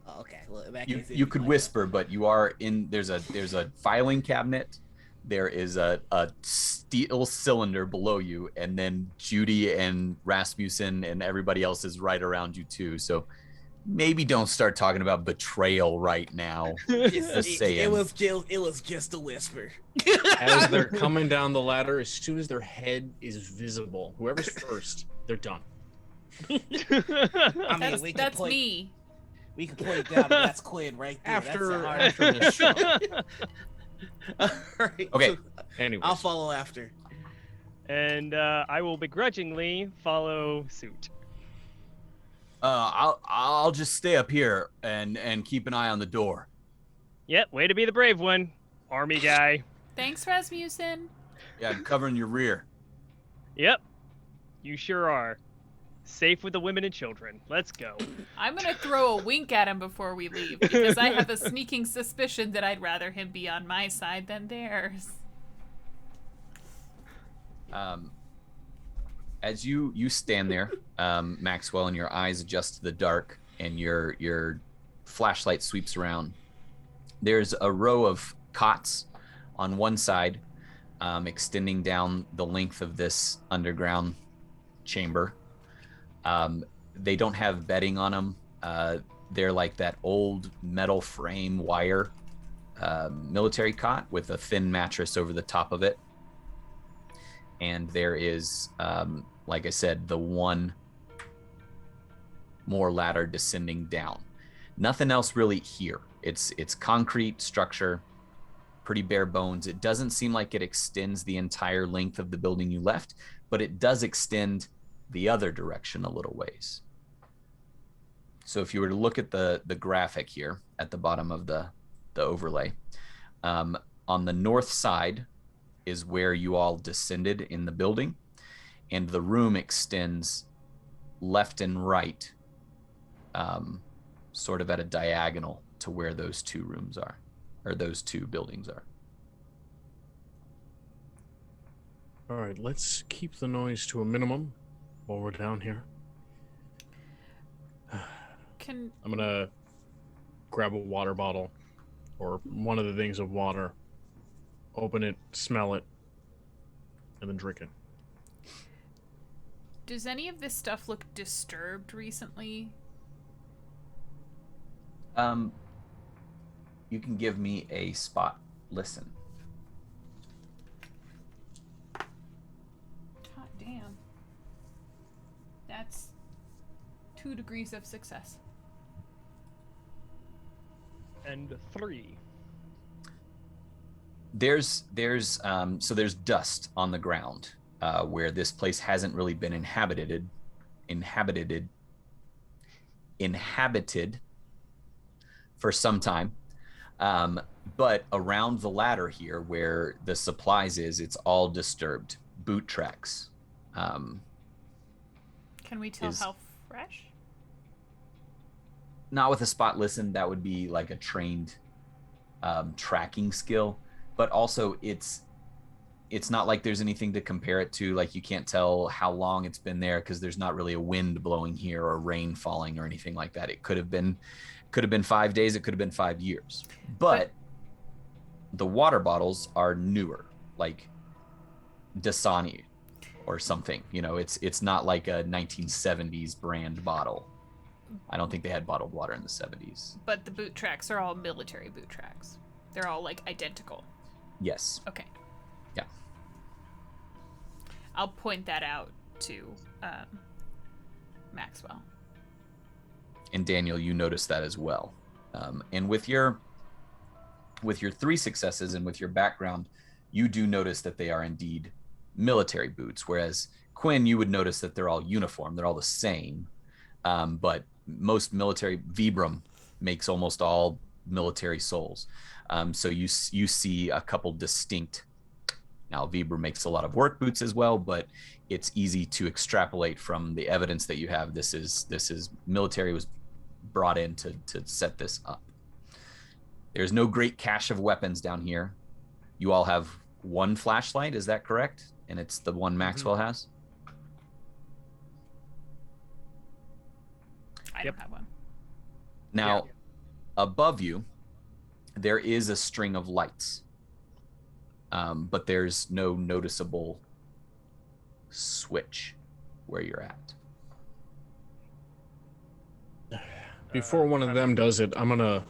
Oh, okay, well, in that You case, you could whisper, but you are in. There's a filing cabinet. There is a steel cylinder below you, and then Judy and Rasmucin and everybody else is right around you too. So maybe don't start talking about betrayal right now. Just saying. It was just a whisper. As they're coming down the ladder, as soon as their head is visible, whoever's first, they're done. I mean, That's me. We can point down. That's Quinn right there. After this show. All right. Okay. So Anyways. I'll follow after. And I will begrudgingly follow suit. I'll just stay up here and keep an eye on the door. Yep, way to be the brave one, army guy. Thanks, Rasmucin. Yeah, I'm covering your rear. Yep, you sure are. Safe with the women and children. Let's go. I'm gonna throw a wink at him before we leave because I have a sneaking suspicion that I'd rather him be on my side than theirs. As you stand there, Maxwell, and your eyes adjust to the dark, and your flashlight sweeps around. There's a row of cots on one side, extending down the length of this underground chamber. They don't have bedding on them. They're like that old metal frame wire military cot with a thin mattress over the top of it. And there is, like I said, the one more ladder descending down. Nothing else really here. It's concrete structure, pretty bare bones. It doesn't seem like it extends the entire length of the building you left, but it does extend the other direction a little ways. So if you were to look at the graphic here at the bottom of the overlay, on the north side is where you all descended in the building, and the room extends left and right, sort of at a diagonal to where those two rooms are, or those two buildings are. All right, let's keep the noise to a minimum while we're down here. I'm gonna grab a water bottle or one of the things of water, open it, smell it, and then drink it. Does any of this stuff look disturbed recently? You can give me a spot listen. Hot damn. That's 2 degrees of success. And 3. There's dust on the ground where this place hasn't really been inhabited for some time. But around the ladder here where the supplies is, it's all disturbed. Boot tracks. Can we tell how fresh? Not with a spot listen, that would be like a trained tracking skill. But also it's not like there's anything to compare it to. Like you can't tell how long it's been there because there's not really a wind blowing here or rain falling or anything like that. It could have been 5 days, it could have been 5 years. But the water bottles are newer, like Dasani or something. You know, it's not like a 1970s brand bottle. I don't think they had bottled water in the 70s. But the boot tracks are all military boot tracks. They're all like identical. Yes. Okay. Yeah. I'll point that out to Maxwell. And Daniel, you notice that as well. And with your 3 successes and with your background, you do notice that they are indeed military boots. Whereas Quinn, you would notice that they're all uniform. They're all the same. But most military, Vibram makes almost all military soles. So you see a couple distinct. Now, Vibram makes a lot of work boots as well, but it's easy to extrapolate from the evidence that you have. This is military was brought in to set this up. There's no great cache of weapons down here. You all have one flashlight, is that correct? And it's the one Maxwell has? I don't have one. Now, above you, there is a string of lights, but there's no noticeable switch where you're at. Before one of them does it, I'm gonna...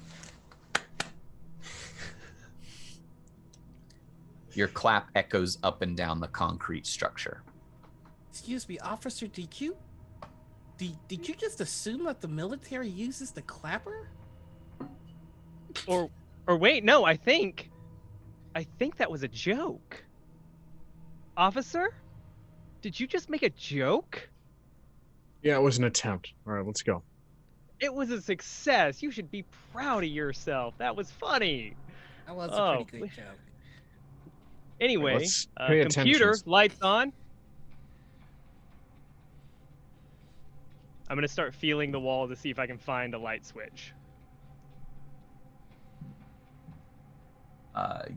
Your clap echoes up and down the concrete structure. Excuse me, Officer DQ? Did you just assume that the military uses the clapper? Or wait, no, I think that was a joke. Officer? Did you just make a joke? Yeah, it was an attempt. All right, let's go. It was a success. You should be proud of yourself. That was funny. That was a pretty good joke. Anyway, Let's pay computer, attention. lights on. I'm going to start feeling the wall to see if I can find a light switch.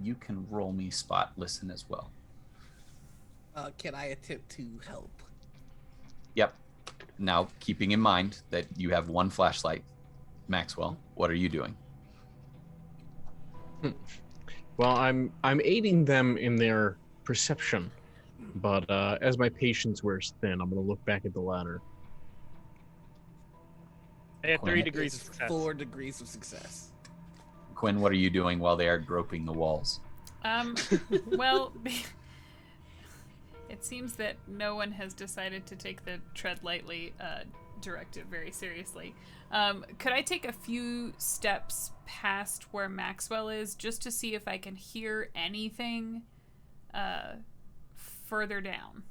You can roll me spot listen as well. Can I attempt to help? Yep. Now, keeping in mind that you have one flashlight, Maxwell, what are you doing? Well, I'm aiding them in their perception, but as my patience wears thin, I'm gonna look back at the ladder. I had 3 Quinn. degrees of It's success. 4 degrees of success. Quinn, what are you doing while they are groping the walls? Well, it seems that no one has decided to take the tread lightly directive very seriously. Could I take a few steps past where Maxwell is just to see if I can hear anything further down?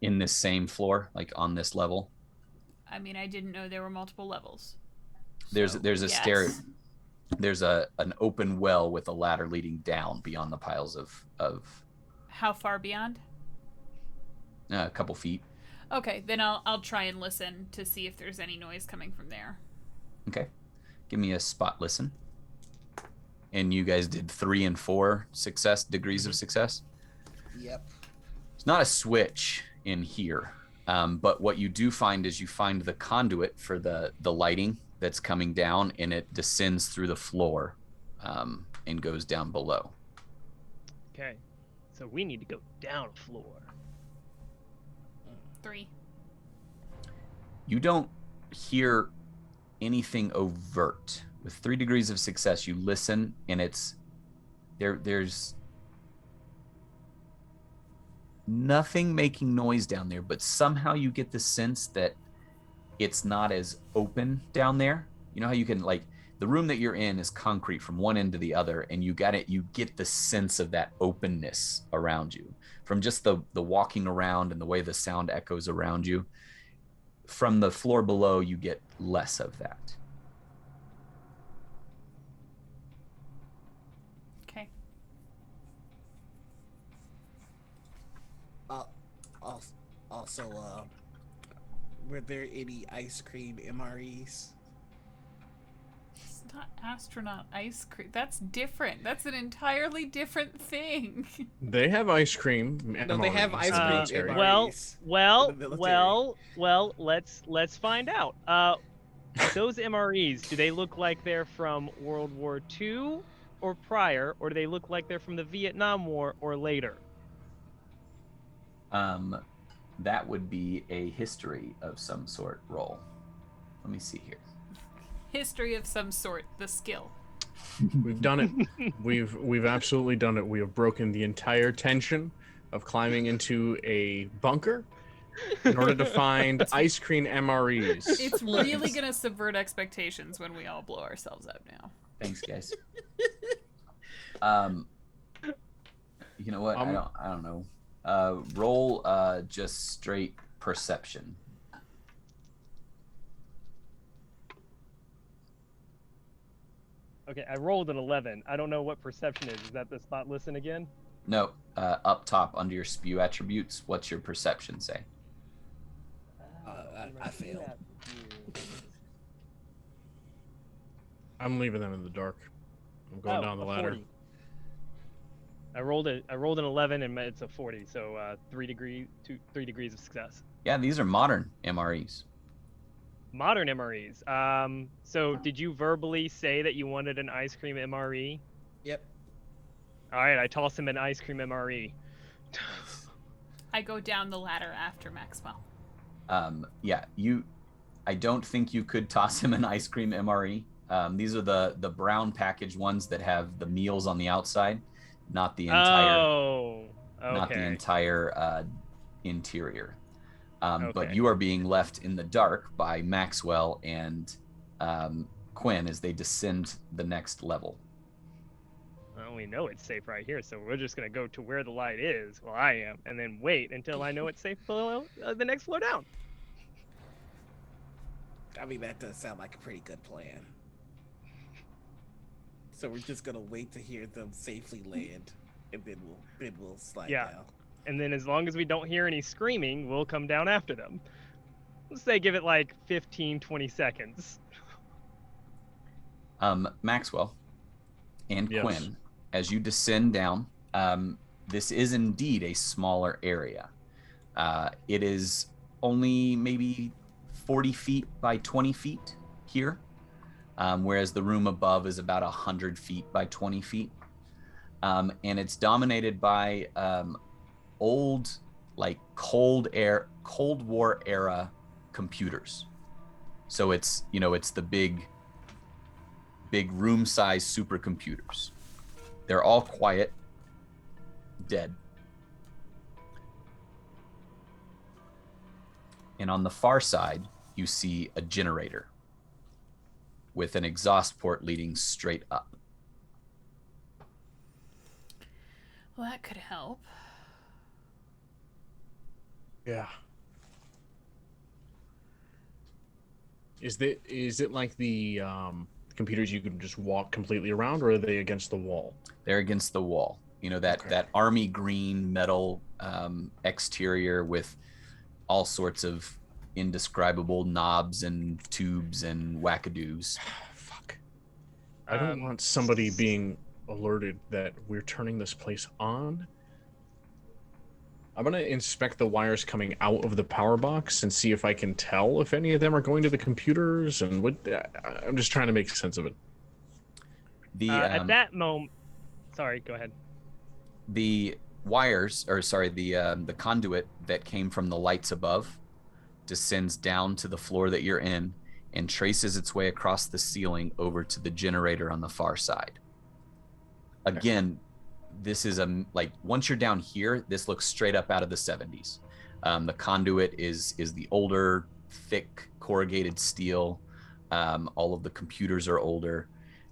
In this same floor, like on this level? I mean, I didn't know there were multiple levels. There's So, a yes. stair. There's an open well with a ladder leading down beyond the piles of How far beyond? a couple feet. Okay, then I'll try and listen to see if there's any noise coming from there. Okay. Give me a spot listen. And you guys did 3 and 4 degrees of success. Yep. It's not a switch in here, but what you do find is you find the conduit for the lighting that's coming down, and it descends through the floor and goes down below. Okay, so we need to go down a floor. 3. You don't hear anything overt. With 3 degrees of success, you listen, and there's nothing making noise down there, but somehow you get the sense that it's not as open down there. You know how you can, like, the room that you're in is concrete from one end to the other, and you get the sense of that openness around you from just the walking around and the way the sound echoes around you. From the floor below, you get less of that. Okay. Also, were there any ice cream MREs? It's not astronaut ice cream. That's different. That's an entirely different thing. They have ice cream. No, they have MREs ice in the cream military. MREs. Well, let's find out. Those MREs, do they look like they're from World War II or prior, or do they look like they're from the Vietnam War or later? That would be a history of some sort roll. Let me see here. History of some sort, the skill. We've done it. We've absolutely done it. We have broken the entire tension of climbing into a bunker in order to find ice cream MREs. It's really gonna subvert expectations when we all blow ourselves up now. Thanks, guys. You know what? I don't know. Roll just straight perception. Okay, I rolled an 11. I don't know what perception is. Is that the spot listen again? No, up top under your spew attributes. What's your perception say? I failed. I'm leaving them in the dark. I'm going down the ladder. 40. I rolled an 11 and it's a 40, so 3 degrees of success. Yeah, these are modern MREs. Modern MREs. So did you verbally say that you wanted an ice cream MRE? Yep. All right, I toss him an ice cream MRE. I go down the ladder after Maxwell. Yeah, I don't think you could toss him an ice cream MRE. These are the brown package ones that have the meals on the outside, not the entire. Oh, okay. Not the entire interior. Okay. But you are being left in the dark by Maxwell and Quinn as they descend the next level. Well, we know it's safe right here, so we're just gonna go to where the light is. Well, I am, and then wait until I know it's safe below the next floor down. I mean, that does sound like a pretty good plan. So we're just gonna wait to hear them safely land, and then we'll slide down. And then as long as we don't hear any screaming, we'll come down after them. Let's say give it like 15, 20 seconds. Maxwell and Yes. Quinn, as you descend down, this is indeed a smaller area. It is only maybe 40 feet by 20 feet here, whereas the room above is about 100 feet by 20 feet. And it's dominated by old, like Cold War era computers. So it's the big room size supercomputers. They're all quiet, dead. And on the far side, you see a generator with an exhaust port leading straight up. Well, that could help. Yeah. Is it like the computers you can just walk completely around, or are they against the wall? They're against the wall. You know, that army green metal exterior with all sorts of indescribable knobs and tubes and wackadoos. Fuck. I don't want somebody being alerted that we're turning this place on. I'm gonna inspect the wires coming out of the power box and see if I can tell if any of them are going to the computers and what. I'm just trying to make sense of it. The At that moment, sorry, go ahead. the wires, or sorry, the conduit that came from the lights above descends down to the floor that you're in and traces its way across the ceiling over to the generator on the far side. Again, this is like once you're down here, this looks straight up out of the 70s. The conduit is the older, thick corrugated steel. All of the computers are older.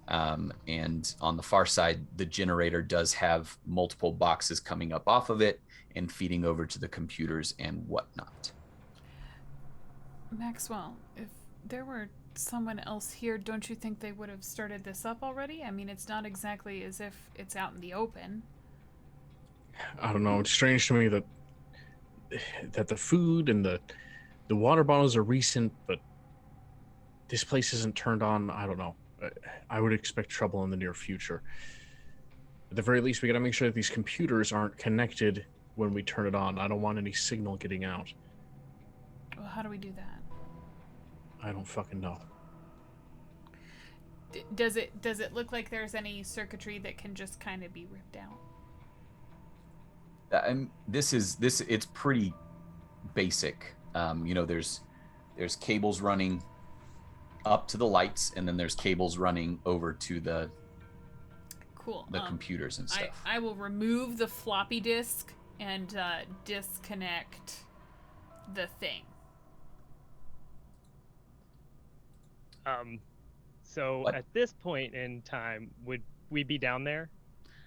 And on the far side, the generator does have multiple boxes coming up off of it and feeding over to the computers and whatnot. Maxwell, if there were someone else here, don't you think they would have started this up already? I mean, it's not exactly as if it's out in the open. I don't know. It's strange to me that the food and the water bottles are recent, but this place isn't turned on. I don't know. I would expect trouble in the near future. At the very least, we gotta make sure that these computers aren't connected when we turn it on. I don't want any signal getting out. Well, how do we do that? I don't fucking know. Does it look like there's any circuitry that can just kind of be ripped out? It's pretty basic. There's cables running up to the lights, and then there's cables running over to the computers and stuff. I will remove the floppy disk and disconnect the thing. So What? at this point in time, would we be down there?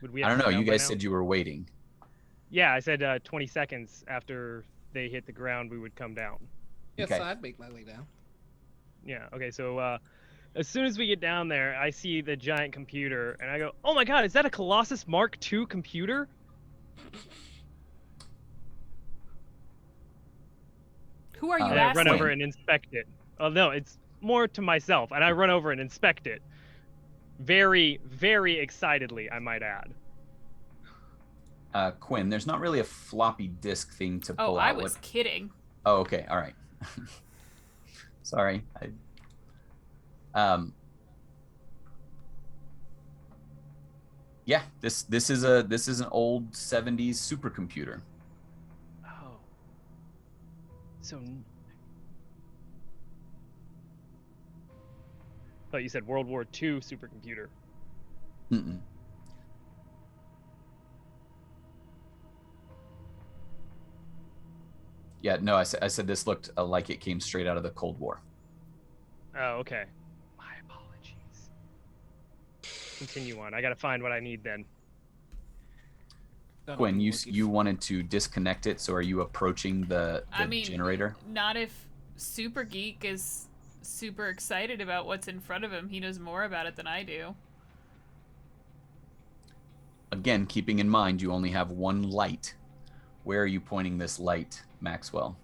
Would we? I don't know. You guys now? said you were waiting. Yeah, I said 20 seconds after they hit the ground, we would come down. Yes, Okay. so I'd make my way down. Yeah. Okay. So as soon as we get down there, I see the giant computer, and I go, "Oh my God, is that a Colossus Mark II computer?" Who are you And I asking? run over and inspect it. Oh no, it's more to myself, and I run over and inspect it. Very, very excitedly, I might add. Quinn, there's not really a floppy disk thing to pull Oh, out. I was kidding. Oh, okay. All right. Sorry. Yeah, this is an old 70s supercomputer. Oh. So. Thought you said World War II supercomputer. Mm-mm. Yeah, no, I said this looked like it came straight out of the Cold War. Oh, okay. My apologies. Continue on. I gotta find what I need then. Quinn, you wanted to disconnect it, so are you approaching the generator? Not if Super Geek is super excited about what's in front of him. He knows more about it than I do. Again, keeping in mind you only have one light. Where are you pointing this light, Maxwell?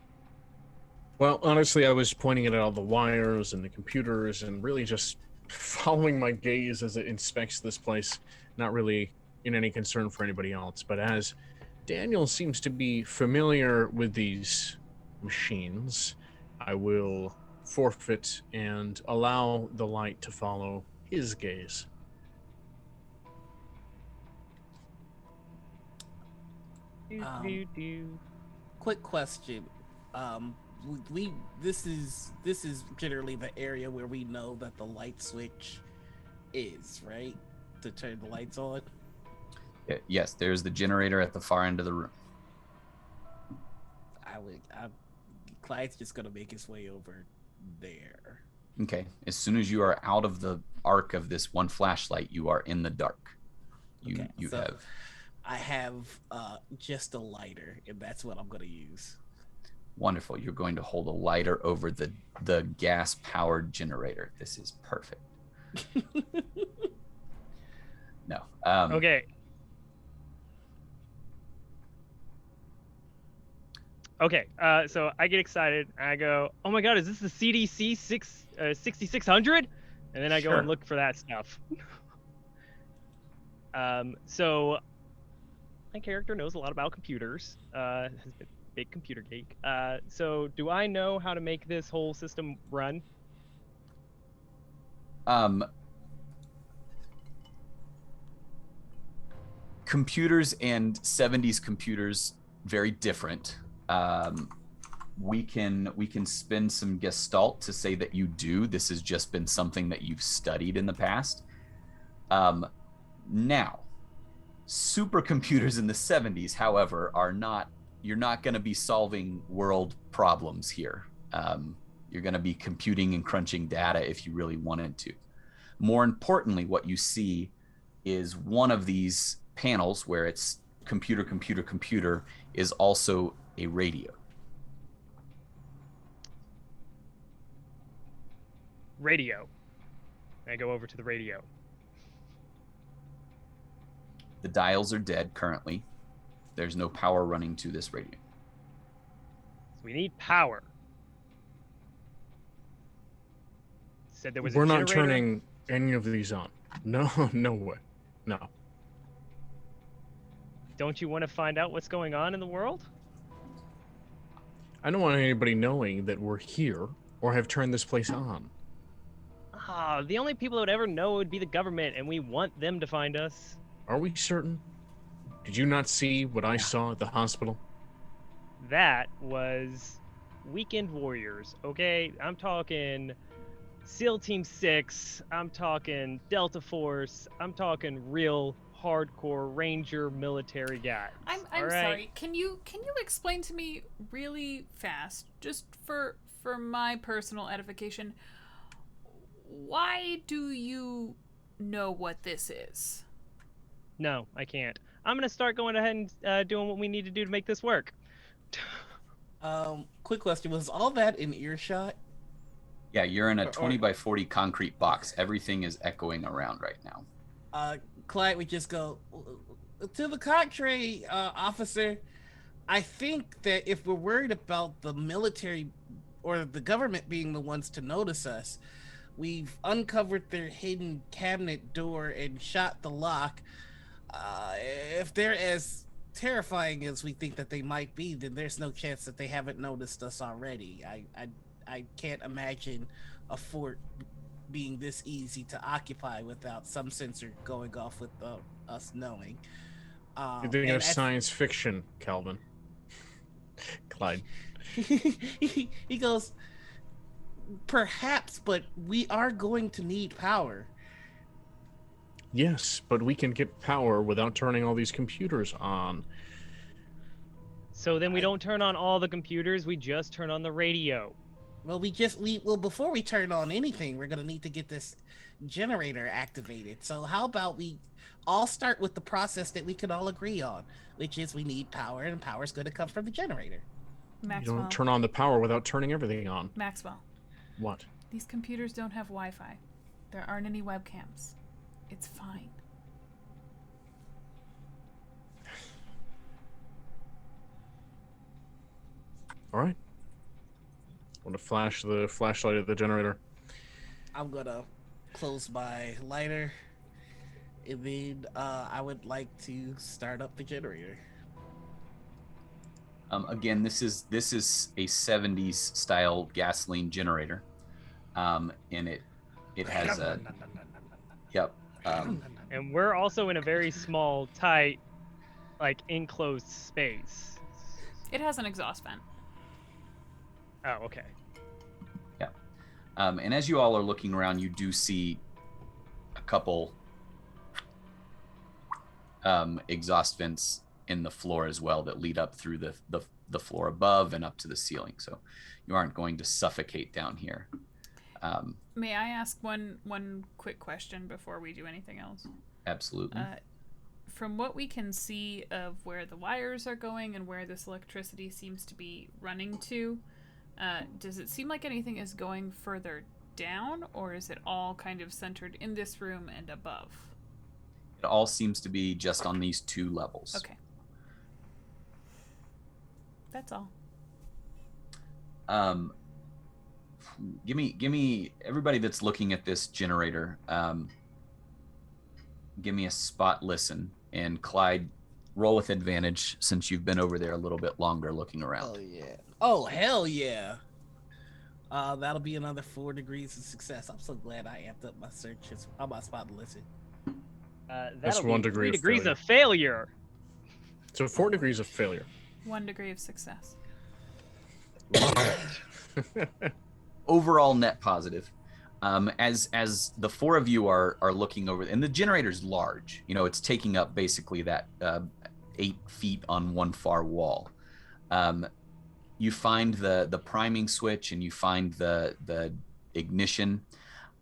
Well, honestly, I was pointing it at all the wires and the computers and really just following my gaze as it inspects this place, not really in any concern for anybody else. But as Daniel seems to be familiar with these machines, I will forfeit and allow the light to follow his gaze. Quick question. This is generally the area where we know that the light switch is, right? To turn the lights on. Yes, there's the generator at the far end of the room. Clyde's just gonna make his way over there. Okay. As soon as you are out of the arc of this one flashlight, you are in the dark. I have just a lighter, and that's what I'm gonna use. Wonderful. You're going to hold a lighter over the gas-powered generator. This is perfect. No. Okay. Okay. So I get excited. And I go, "Oh my God, is this the CDC 6600?" And then I go and look for that stuff. So my character knows a lot about computers. Has been a big computer geek. So do I know how to make this whole system run? Computers and 70s computers very different. We can spin some gestalt to say that you do. This has just been something that you've studied in the past. Now, supercomputers in the 70s, however, are not. You're not going to be solving world problems here. You're going to be computing and crunching data if you really wanted to. More importantly, what you see is one of these panels where it's computer, computer, computer is also a radio. Radio. I go over to the radio. The dials are dead currently. There's no power running to this radio. So we need power. Said there was We're a not generator. turning any of these on. No, no way. No. Don't you want to find out what's going on in the world? I don't want anybody knowing that we're here or have turned this place on. Ah, the only people that would ever know would be the government, and we want them to find us. Are we certain? Did you not see what I saw at the hospital? That was Weekend Warriors, okay? I'm talking SEAL Team 6, I'm talking Delta Force, I'm talking real hardcore Ranger military guys. I'm all right? sorry. Can you explain to me really fast, just for my personal edification, why do you know what this is? No, I can't. I'm gonna start going ahead and doing what we need to do to make this work. Quick question: was all that in earshot? Yeah, you're in a 20 by 40 concrete box. Everything is echoing around right now. Clyde would just go, to the contrary, officer. I think that if we're worried about the military or the government being the ones to notice us, we've uncovered their hidden cabinet door and shot the lock. If they're as terrifying as we think that they might be, then there's no chance that they haven't noticed us already. I can't imagine a fort being this easy to occupy without some sensor going off without us knowing. You're thinking of science fiction, Calvin. Clyde. He goes, perhaps, but we are going to need power. Yes, but we can get power without turning all these computers on. So then we don't turn on all the computers, we just turn on the radio. Well, before we turn on anything, we're going to need to get this generator activated. So how about we all start with the process that we can all agree on, which is we need power, and power's going to come from the generator. Maxwell. You don't turn on the power without turning everything on. Maxwell. What? These computers don't have Wi-Fi. There aren't any webcams. It's fine. All right. I'm gonna flash the flashlight at the generator. I'm gonna close my lighter, and then I would like to start up the generator. Again, this is a 70s style gasoline generator, and it has a yep. And we're also in a very small, tight, like enclosed space. It has an exhaust vent. Oh, okay. Yeah. And as you all are looking around, you do see a couple exhaust vents in the floor as well that lead up through the floor above and up to the ceiling. So you aren't going to suffocate down here. May I ask one quick question before we do anything else? Absolutely. From what we can see of where the wires are going and where this electricity seems to be running to, does it seem like anything is going further down, or is it all kind of centered in this room and above? It all seems to be just on these two levels. Okay. That's all. Give me everybody that's looking at this generator. Give me a spot listen, and Clyde, Roll with advantage since you've been over there a little bit longer looking around. Oh yeah. Oh hell yeah. That'll be another 4 degrees of success. I'm so glad I amped up my searches. I'm my spot to listen. That'll be 1 degree 3 of degrees failure. of failure. So 4 degrees of failure. 1 degree of success. Overall net positive. As the 4 of you are looking over, and the generator's large. You know, it's taking up basically that 8 feet on one far wall. You find the priming switch, and you find the ignition,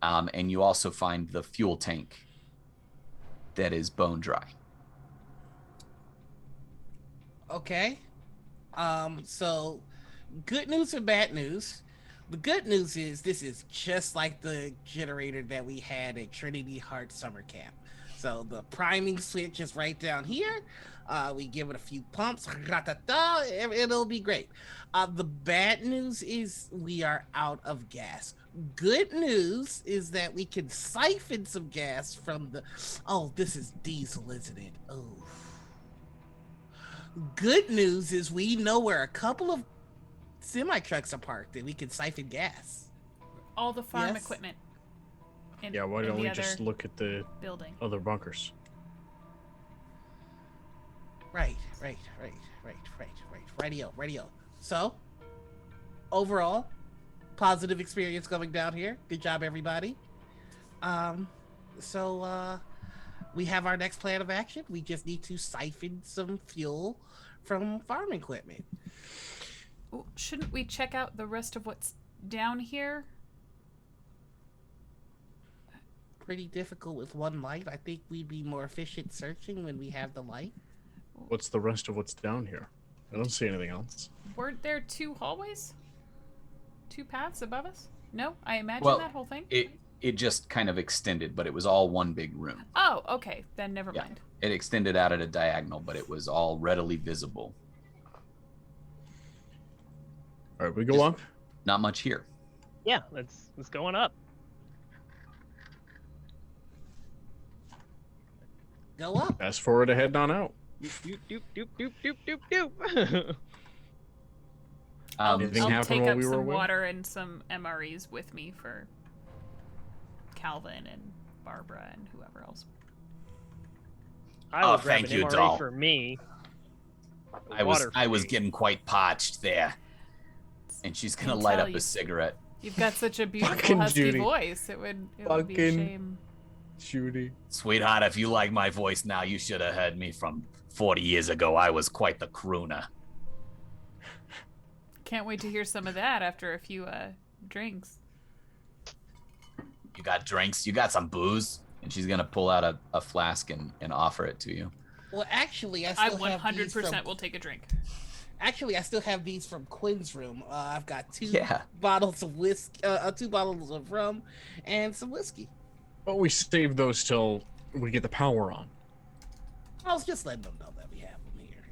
and you also find the fuel tank that is bone dry. Okay. So good news and bad news. The good news is this is just like the generator that we had at Trinity Heart Summer Camp. So the priming switch is right down here. We give it a few pumps. It'll be great. The bad news is we are out of gas. Good news is that we can siphon some gas from the... Oh, this is diesel, isn't it? Oh. Good news is we know where a couple of semi-trucks are parked and we can siphon gas. All the farm Yes. equipment. Yeah, why in don't the we other just look at the building? other bunkers? Right. Radio. So, overall, positive experience going down here. Good job, everybody. We have our next plan of action. We just need to siphon some fuel from farm equipment. Ooh, shouldn't we check out the rest of what's down here? Pretty difficult with one light. I think we'd be more efficient searching when we have the light. What's the rest of what's down here? I don't see anything else. Weren't there 2 hallways? 2 paths above us? No, I imagine Well, that whole thing. It just kind of extended, but it was all one big room. Oh, okay. Then never Yeah. mind. It extended out at a diagonal, but it was all readily visible. All right, we go Just- up. Not much here. Yeah, let's go on up. Go up. Fast forward to head on out. Doop doop doop doop doop doop doop. Anything I'll happen take while up we were some away? water and some MREs with me for Calvin and Barbara and whoever else. I will Oh, grab thank an you, MRE doll. for me. I Water for was me. getting quite parched there. And she's gonna Can light tell up you. a cigarette. You've got such a beautiful Fucking husky Judy. voice. It would be a Fucking- shame. Judy. Sweetheart, if you like my voice now, you should have heard me from 40 years ago. I was quite the crooner. Can't wait to hear some of that after a few drinks. You got drinks? You got some booze? And she's gonna pull out a flask and offer it to you. Well, actually, I I still have these 100% from... will take a drink. Actually, I still have these from Quinn's room. I've got 2 Yeah. bottles of whiskey, 2 bottles of rum, and some whiskey. Well, we save those till we get the power on. I was just letting them know that we have them here.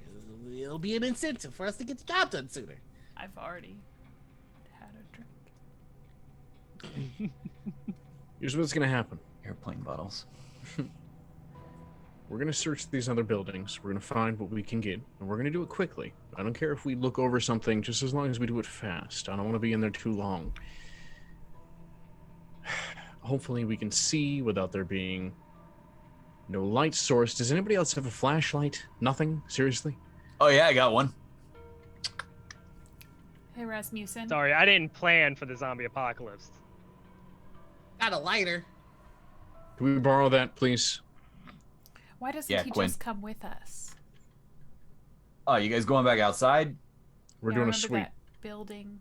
It'll be an incentive for us to get the job done sooner. I've already had a drink. Here's what's gonna happen. Airplane bottles. We're gonna search these other buildings. We're gonna find what we can get, and we're gonna do it quickly. I don't care if we look over something, just as long as we do it fast. I don't want to be in there too long. Hopefully, we can see without there being no light source. Does anybody else have a flashlight? Nothing? Seriously? Oh yeah, I got one. Hey, Rasmucin. Sorry, I didn't plan for the zombie apocalypse. Got a lighter. Can we borrow that, please? Why doesn't Yeah, he Quinn. just come with us? Oh, you guys going back outside? We're Yeah, doing a remember sweep. that building.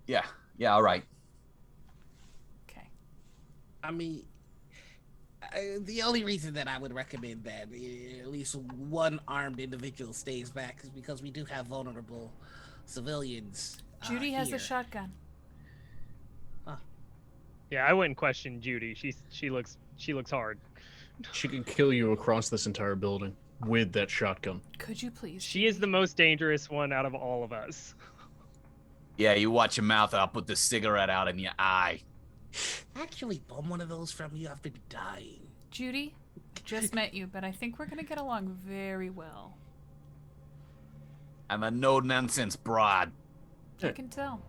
Yeah, all right. Okay. I mean, the only reason that I would recommend that at least one armed individual stays back is because we do have vulnerable civilians. Judy has here. a shotgun. Yeah, I wouldn't question Judy. She looks hard. She can kill you across this entire building with that shotgun. Could you please? She is the most dangerous one out of all of us. Yeah, you watch your mouth or I'll put the cigarette out in your eye. Actually, bum one of those from you. I've been dying. Judy, Just met you, but I think we're gonna get along very well. I'm a no-nonsense broad. I can tell.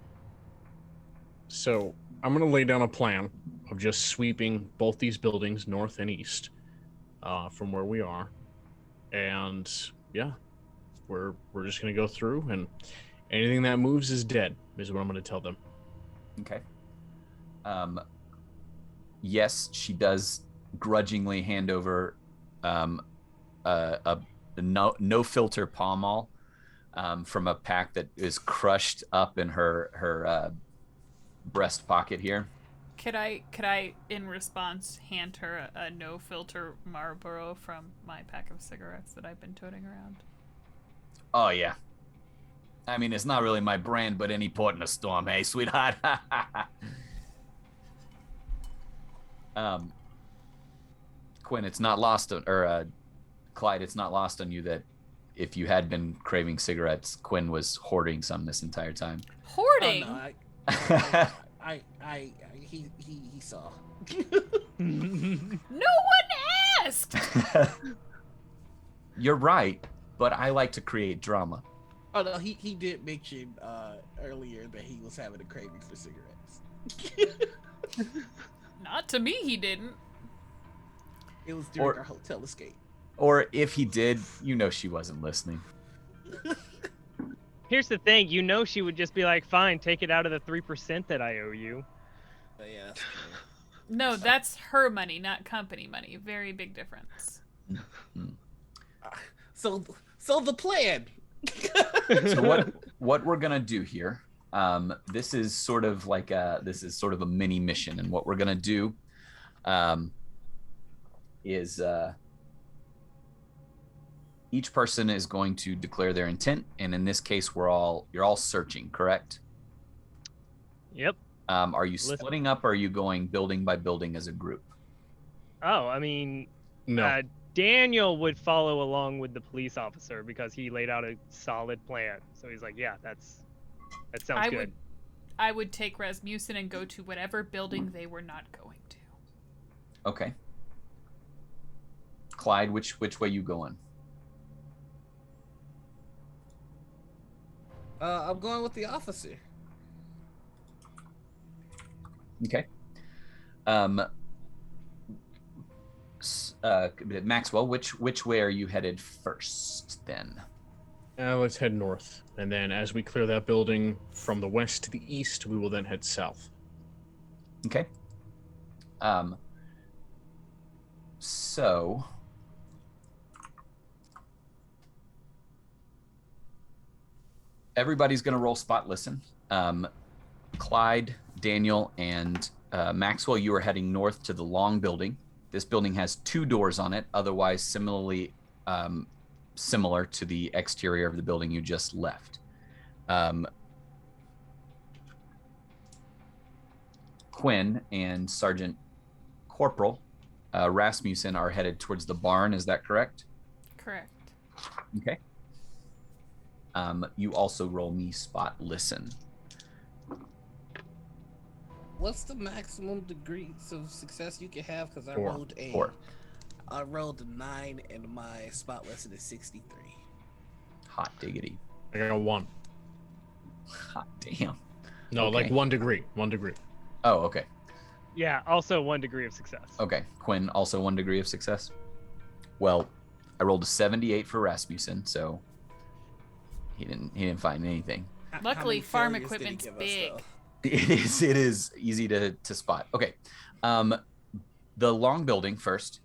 So I'm going to lay down a plan of just sweeping both these buildings, north and east, from where we are. And yeah, we're just going to go through, and anything that moves is dead, is what I'm going to tell them. Okay. Yes, she does grudgingly hand over a no filter Pall Mall from a pack that is crushed up in her breast pocket here. Could I in response hand her a no filter Marlboro from my pack of cigarettes that I've been toting around? Oh yeah. I mean, it's not really my brand, but any port in a storm, hey, sweetheart. Quinn, it's not lost on, or Clyde, it's not lost on you that if you had been craving cigarettes, Quinn was hoarding some this entire time. Hoarding? Oh, no, he saw. No one asked! You're right, but I like to create drama. Oh no, he did mention earlier that he was having a craving for cigarettes. Not to me, he didn't. It was during our hotel escape. Or if he did, you know she wasn't listening. Here's the thing, you know she would just be like, fine, take it out of the 3% that I owe you. But yeah. No, that's her money, not company money. Very big difference. So the plan. So what we're gonna do here, this is sort of a mini mission, and what we're gonna do is each person is going to declare their intent, and in this case you're all searching, correct? Yep. Are you splitting up, or are you going building by building as a group? Oh, I mean, No. Daniel would follow along with the police officer because he laid out a solid plan. So he's like, yeah, that sounds good. I would take Rasmucin and go to whatever building they were not going to. Okay. Clyde, which way you going? I'm going with the officer. Okay. Maxwell, which way are you headed first then? Let's head north, and then as we clear that building from the west to the east, we will then head south. Okay. So everybody's going to roll spot listen. Clyde, Daniel, and Maxwell, you are heading north to the long building. This building has 2 doors on it, otherwise similar to the exterior of the building you just left. Quinn and Sergeant Corporal Rasmucin are headed towards the barn, is that correct? Correct. Okay. You also roll me spot listen. What's the maximum degrees of success you can have? Because I 4. rolled a 4. I rolled a 9 and my spot lesson is 63. Hot diggity. I got 1. Hot damn. No, Okay. like 1 degree. 1 degree. Oh, okay. Yeah, also 1 degree of success. Okay. Quinn, also 1 degree of success. Well, I rolled a 78 for Rasmucin, so he didn't find anything. Luckily, How many farm failures did he equipment's give us, big. though? It is easy to spot. Okay. The long building first.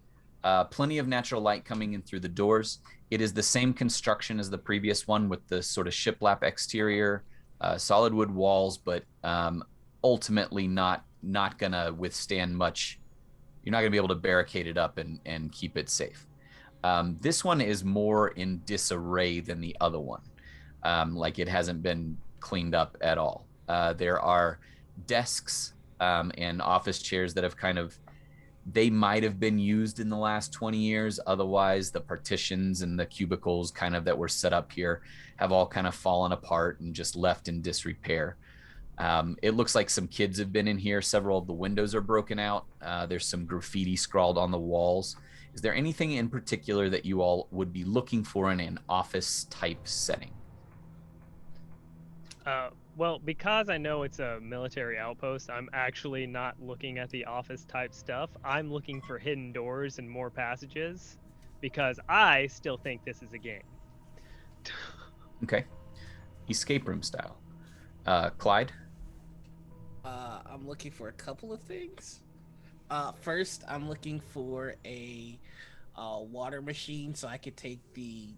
Plenty of natural light coming in through the doors. It is the same construction as the previous one with the sort of shiplap exterior, solid wood walls, but ultimately not gonna withstand much. You're not gonna be able to barricade it up and keep it safe. This one is more in disarray than the other one. Like it hasn't been cleaned up at all. There are desks and office chairs that have they might have been used in the last 20 years. Otherwise, the partitions and the cubicles that were set up here have all fallen apart and just left in disrepair. It looks like some kids have been in here. Several of the windows are broken out. There's some graffiti scrawled on the walls. Is there anything in particular that you all would be looking for in an office type setting? Well, because I know it's a military outpost, I'm actually not looking at the office type stuff. I'm looking for hidden doors and more passages because I still think this is a game. Okay. Escape room style. Clyde? I'm looking for a couple of things. First, I'm looking for a water machine so I could take the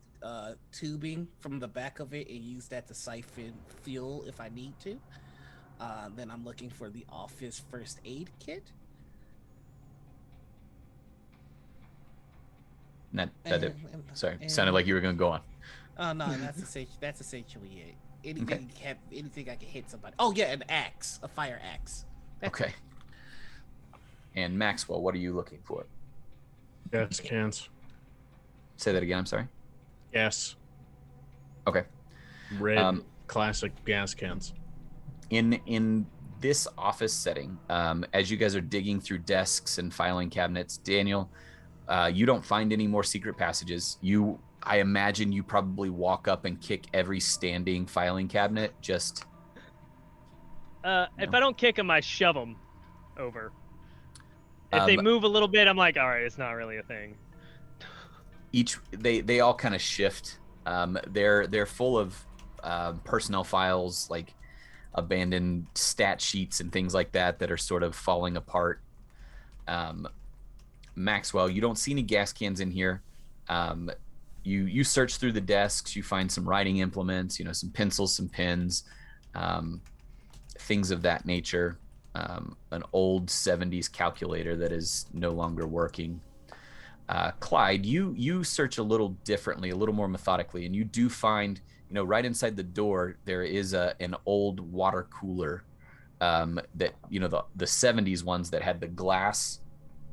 tubing from the back of it and use that to siphon fuel if I need to. Then I'm looking for the office first aid kit. Sorry, sounded like you were going to go on. Oh no, that's essentially it. Anything I can hit somebody. Oh yeah, an axe, a fire axe. Okay. And Maxwell, what are you looking for? Gas cans. Say that again. I'm sorry. Gas. Okay. Red classic gas cans. In this office setting, as you guys are digging through desks and filing cabinets, Daniel, you don't find any more secret passages. I imagine you probably walk up and kick every standing filing cabinet. If I don't kick them, I shove them over. If they move a little bit, I'm like, all right, it's not really a thing. They all kind of shift. They're full of personnel files, like abandoned stat sheets and things like that are sort of falling apart. Maxwell, you don't see any gas cans in here. You search through the desks, you find some writing implements, some pencils, some pens, things of that nature. An old 70s calculator that is no longer working. Clyde, you search a little differently, a little more methodically, and you do find, right inside the door, there is an old water cooler that, the 70s ones that had the glass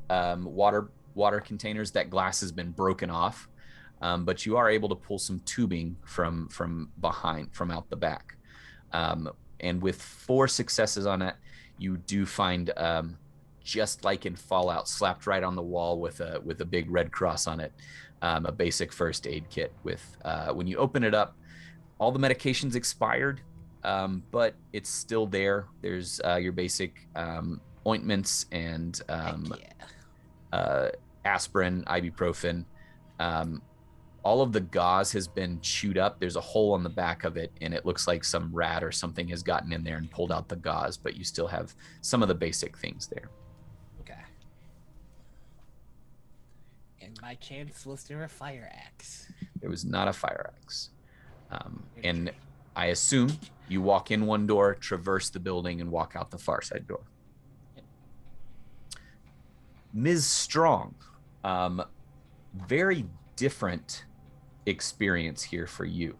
water containers. That glass has been broken off, but you are able to pull some tubing from out the back. And with 4 successes on it, you do find, just like in Fallout, slapped right on the wall with a big red cross on it, a basic first aid kit with, when you open it up, all the medication's expired, but it's still there. There's your basic ointments and aspirin, ibuprofen. All of the gauze has been chewed up. There's a hole on the back of it, and it looks like some rat or something has gotten in there and pulled out the gauze, but you still have some of the basic things there. Okay. And by chance, was there a fire axe? There was not a fire axe. And I assume you walk in one door, traverse the building, and walk out the far side door. Ms. Strong, very different experience here for you.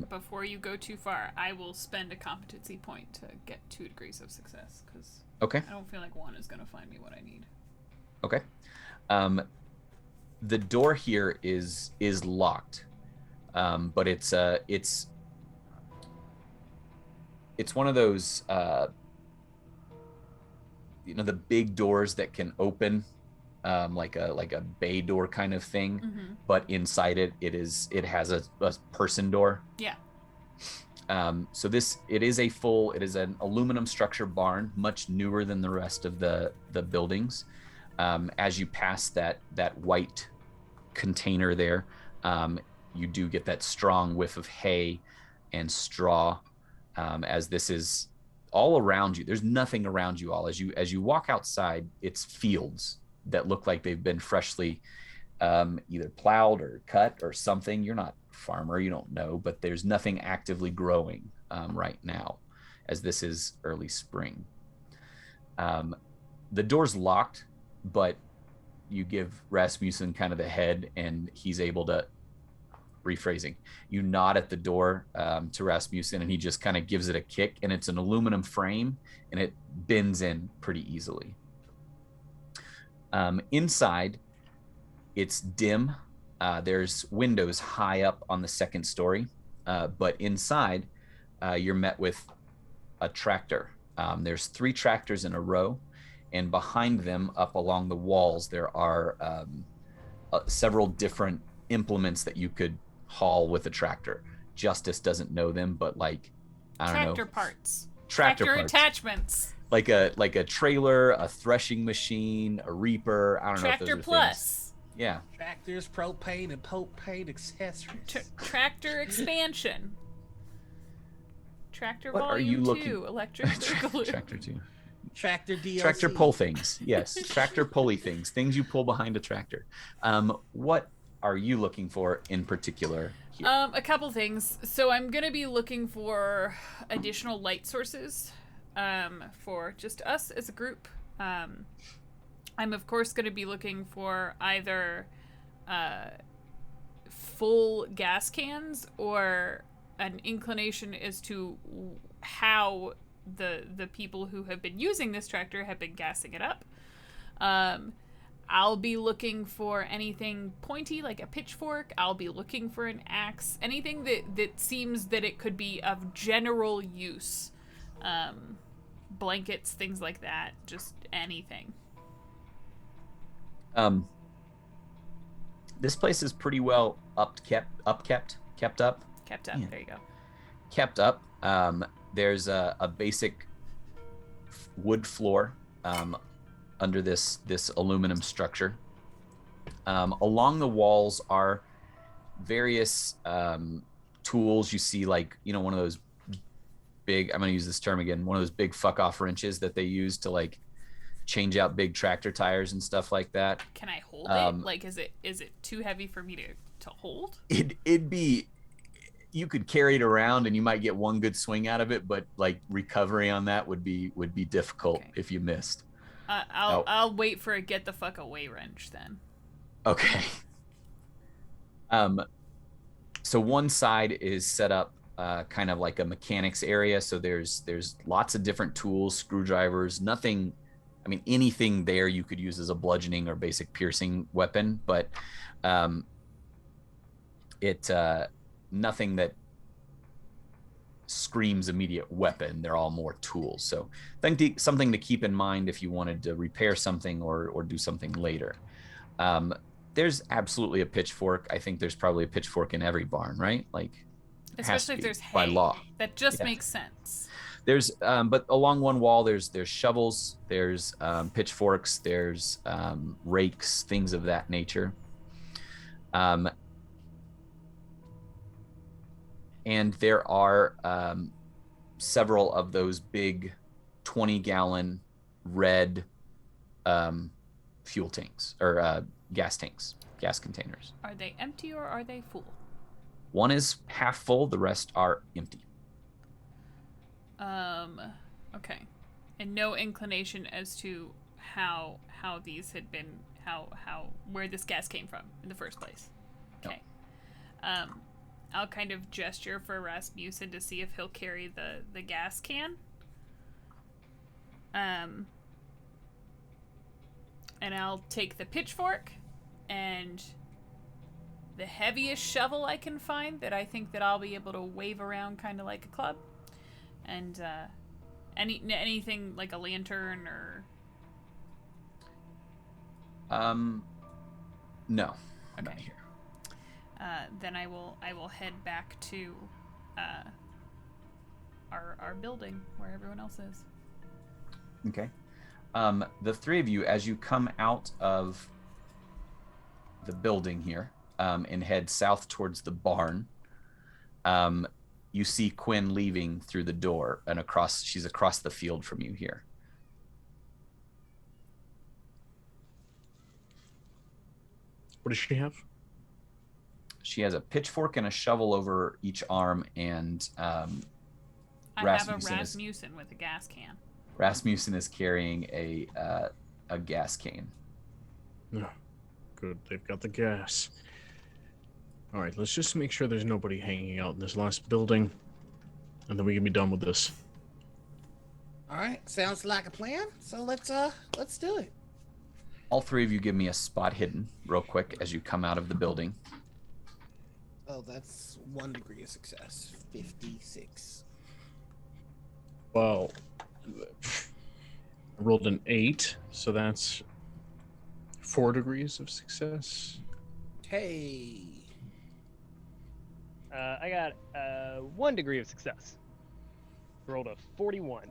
Before you go too far, I will spend a competency point to get 2 degrees of success, because okay. I don't feel like 1 is going to find me what I need. Okay. The door here is locked, but it's one of those the big doors that can open, like a bay door kind of thing, but inside it has a person door. Yeah. So it is an aluminum structure barn, much newer than the rest of the buildings. As you pass that white container there, you do get that strong whiff of hay and straw, as this is all around you. There's nothing around you all. As you walk outside, it's fields that look like they've been freshly either plowed or cut or something. You're not a farmer, you don't know, but there's nothing actively growing right now, as this is early spring. The door's locked, but you give Rasmucin kind of the head, and he's able to, rephrasing, you nod at the door to Rasmucin, and he just kind of gives it a kick, and it's an aluminum frame, and it bends in pretty easily. Inside, it's dim. There's windows high up on the second story, but inside, you're met with a tractor. There's 3 tractors in a row, and behind them, up along the walls, there are several different implements that you could haul with a tractor. Justice doesn't know them, but like, I don't Tractor know. parts. Tractor parts. attachments. Like a trailer, a threshing machine, a reaper. I don't know if those Tractor are plus. things. Yeah. Tractors, propane, and propane accessories. Tractor expansion. Tractor What are you volume looking- 2. Electric Boogaloo. Tractor 2. Tractor DLC. Tractor pull things. Yes. Tractor pulley things. Things you pull behind a tractor. What are you looking for in particular here? A couple things. So I'm gonna be looking for additional light sources, for just us as a group. I'm of course gonna be looking for either full gas cans or an inclination as to how the people who have been using this tractor have been gassing it up. I'll be looking for anything pointy, like a pitchfork. I'll be looking for an axe. Anything that seems that it could be of general use. Blankets, things like that. Just anything. This place is pretty well kept up. Kept up. Yeah. There you go. Kept up. There's a basic wood floor under this aluminum structure. Along the walls are various tools. You see, like, you know, one of those big, I'm going to use this term again, one of those big fuck off wrenches that they use to like change out big tractor tires and stuff like that. Can I hold it? Like, is it too heavy for me to hold? It'd be, you could carry it around and you might get one good swing out of it, but like recovery on that would be difficult if you missed. I'll wait for a get the fuck away wrench then. Okay. So one side is set up kind of like a mechanics area. So there's lots of different tools, screwdrivers, nothing. I mean, anything there you could use as a bludgeoning or basic piercing weapon, but nothing that screams immediate weapon. They're all more tools. So something to keep in mind if you wanted to repair something or do something later. There's absolutely a pitchfork. I think there's probably a pitchfork in every barn, right? Like, especially if there's hay. By law. That just makes sense. There's but along one wall there's shovels, there's pitchforks, there's rakes, things of that nature. And there are several of those big 20-gallon red fuel tanks or gas tanks, gas containers. Are they empty or are they full? One is half full, the rest are empty. Okay. And no inclination as to how these had been, where this gas came from in the first place. Okay. No. I'll kind of gesture for Rasmucin to see if he'll carry the gas can. And I'll take the pitchfork and the heaviest shovel I can find that I think that I'll be able to wave around kind of like a club. And anything like a lantern or... No. Okay. Not here. Then I will head back to our building where everyone else is. Okay. The three of you, as you come out of the building here and head south towards the barn, you see Quinn leaving through the door and she's across the field from you here. What does she have? She has a pitchfork and a shovel over each arm, and I have a Rasmucin with a gas can. Rasmucin is carrying a gas can. Oh, good, they've got the gas. All right, let's just make sure there's nobody hanging out in this last building, and then we can be done with this. All right, sounds like a plan. So let's do it. All three of you give me a spot hidden real quick as you come out of the building. Oh, that's 1 degree of success. 56. Well, I rolled an 8, so that's 4 degrees of success. Hey. I got 1 degree of success. Rolled a 41.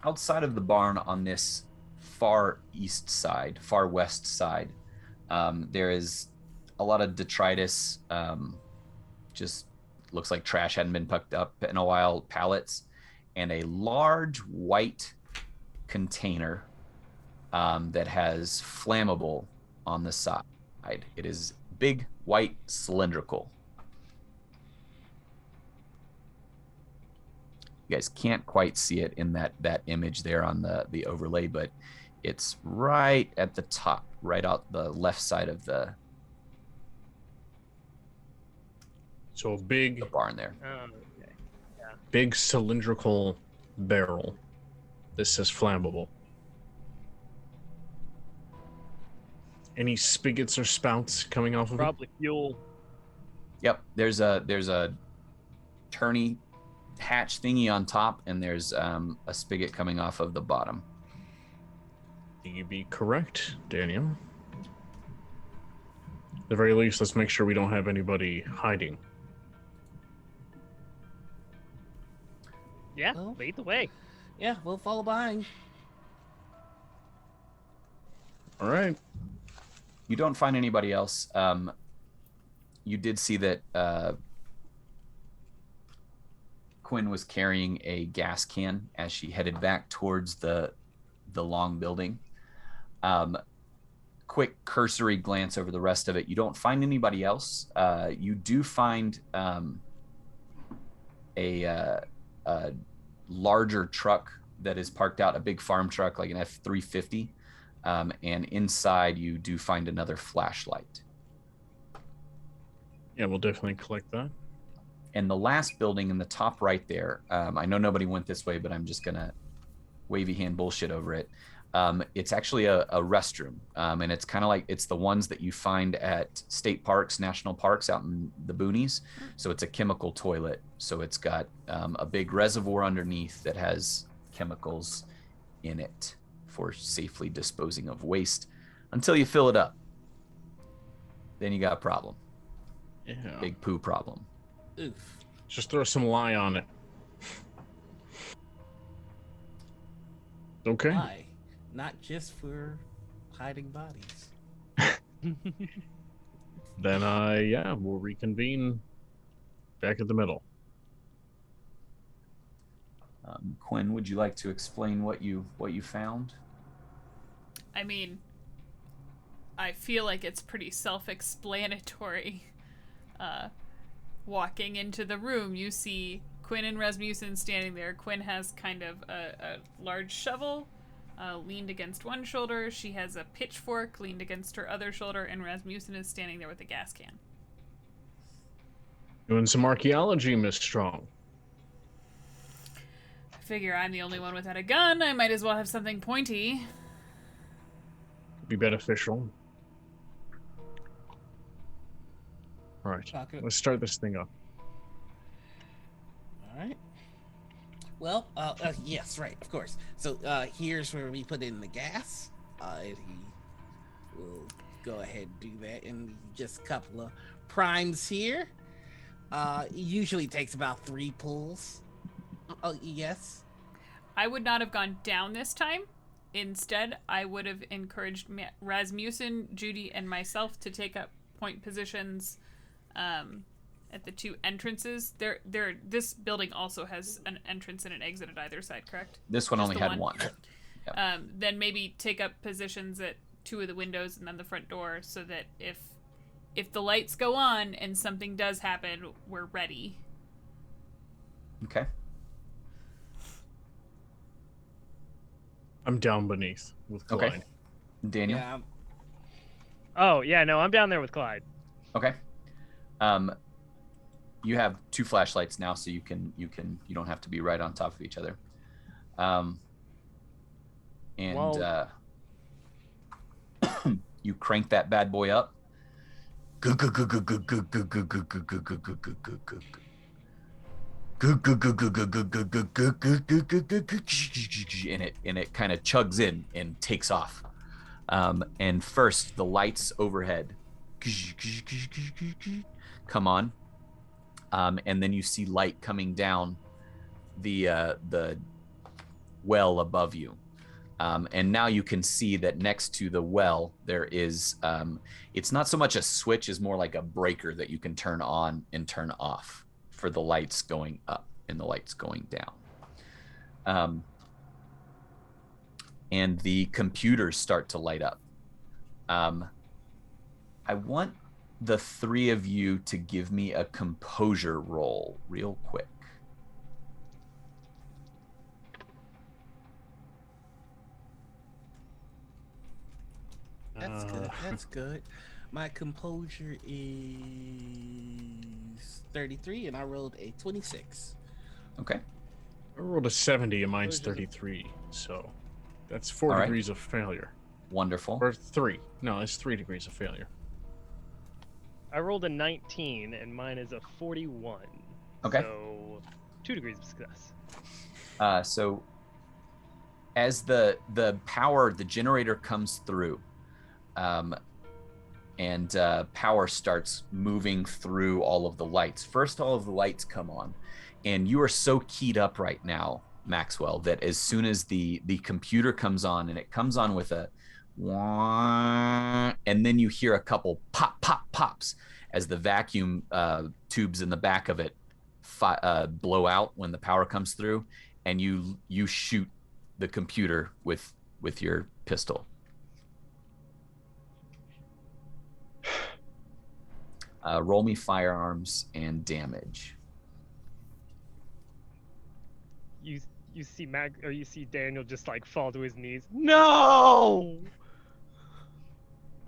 Outside of the barn on this far west side, there is a lot of detritus. Just looks like trash hadn't been picked up in a while, pallets, and a large white container that has flammable on the side. It is big, white, cylindrical. You guys can't quite see it in that image there on the overlay, but it's right at the top, right out the left side of the So a big barn there. Okay. big cylindrical barrel. This says flammable. Any spigots or spouts coming off of Probably fuel. Yep, there's a turny hatch thingy on top, and there's a spigot coming off of the bottom. You be correct, Daniel. At the very least, let's make sure we don't have anybody hiding. Yeah, Well. lead the way. Yeah, we'll follow behind. All right. You don't find anybody else. You did see that Quinn was carrying a gas can as she headed back towards the long building. Quick cursory glance over the rest of it. You don't find anybody else. You do find a larger truck that is parked out, a big farm truck like an F-350. And inside you do find another flashlight. Yeah, we'll definitely collect that. And the last building in the top right there, I know nobody went this way, but I'm just going to wavy hand bullshit over it. It's actually a restroom. And it's kind of like, it's the ones that you find at state parks, national parks out in the boonies. So it's a chemical toilet. So it's got a big reservoir underneath that has chemicals in it for safely disposing of waste until you fill it up. Then you got a problem. Yeah. Big poo problem. Oof. Just throw some lye on it. Okay. Why? Not just for hiding bodies. Then yeah, we'll reconvene back at the middle. Quinn, would you like to explain what you found? I mean, I feel like it's pretty self-explanatory. Walking into the room, you see Quinn and Rasmucin standing there. Quinn has kind of a large shovel leaned against one shoulder. She has a pitchfork leaned against her other shoulder, and Rasmucin is standing there with a gas can. Doing some archaeology, Miss Strong. I figure I'm the only one without a gun. I might as well have something pointy. Be beneficial. All right, Pocket. let's start this thing up. All right. Well, yes, right, of course. So here's where we put in the gas. And he will go ahead and do that, and just a couple of primes here. It usually takes about 3 pulls. Oh, yes. I would not have gone down this time. Instead, I would have encouraged Rasmucin, Judy, and myself to take up point positions at the 2 entrances. This building also has an entrance and an exit at either side, correct? This one Just only the had one. Yep. Then maybe take up positions at 2 of the windows and then the front door, so that if the lights go on and something does happen, we're ready. Okay. I'm down beneath with Clyde. Okay. Daniel. Yeah. Oh, yeah, no, I'm down there with Clyde. Okay. You have 2 flashlights now, so you don't have to be right on top of each other. You crank that bad boy up. and it kind of chugs in and takes off. And first, the lights overhead come on, and then you see light coming down the well above you. And now you can see that next to the well, there is, it's not so much a switch as more like a breaker that you can turn on and turn off for the lights going up and the lights going down. And the computers start to light up. I want the three of you to give me a composure roll real quick. That's good. That's good. My composure is 33, and I rolled a 26. Okay. I rolled a 70 and mine's Composure. 33, so that's 4 All right. degrees of failure. Wonderful. Or 3. No, it's 3 degrees of failure. I rolled a 19, and mine is a 41. Okay. So 2 degrees of success. So as the power, the generator comes through, and power starts moving through all of the lights. First, all of the lights come on, and you are so keyed up right now, Maxwell, that as soon as the computer comes on, and it comes on with a wah, and then you hear a couple pops as the vacuum tubes in the back of it blow out when the power comes through, and you shoot the computer with your pistol. Roll me firearms and damage. You see you see Daniel just like fall to his knees. No!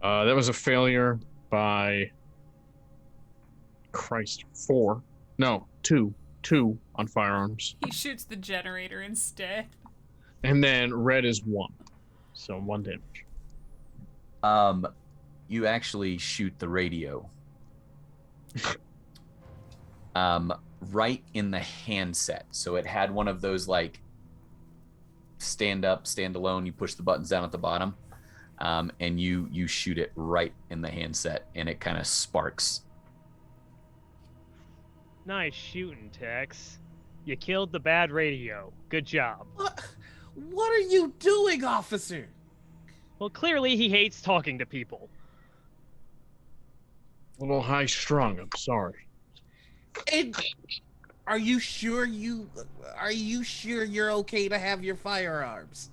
That was a failure by Christ 4. No, 2 on firearms. He shoots the generator instead. And then red is 1. So 1 damage. You actually shoot the radio. Right in the handset. So it had one of those like stand up, stand alone. You push the buttons down at the bottom, and you shoot it right in the handset, and it kind of sparks. Nice shooting, Tex. You killed the bad radio. Good job. What are you doing, officer? Well, clearly he hates talking to people. A little high strung, I'm sorry. And are you sure you're okay to have your firearms?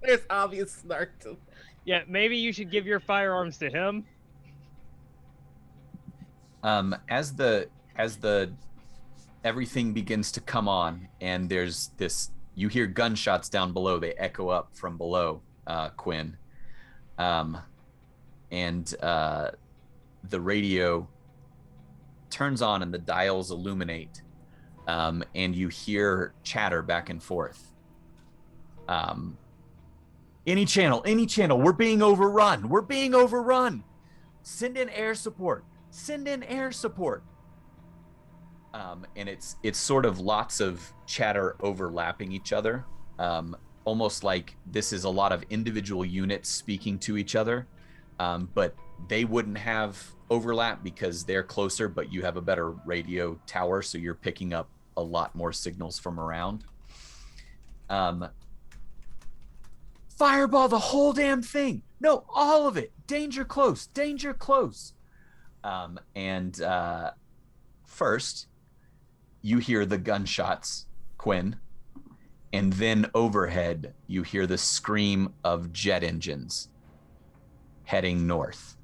There's obvious snark to it. Yeah, maybe you should give your firearms to him. As the everything begins to come on, and there's this, you hear gunshots down below. They echo up from below, Quinn. And the radio turns on and the dials illuminate, and you hear chatter back and forth. Any channel, we're being overrun. Send in air support. And it's sort of lots of chatter overlapping each other, almost like this is a lot of individual units speaking to each other, but they wouldn't have overlap because they're closer, but you have a better radio tower, so you're picking up a lot more signals from around. Fireball the whole damn thing. No, all of it. Danger close. And first, you hear the gunshots, Quinn, and then overhead, you hear the scream of jet engines heading north.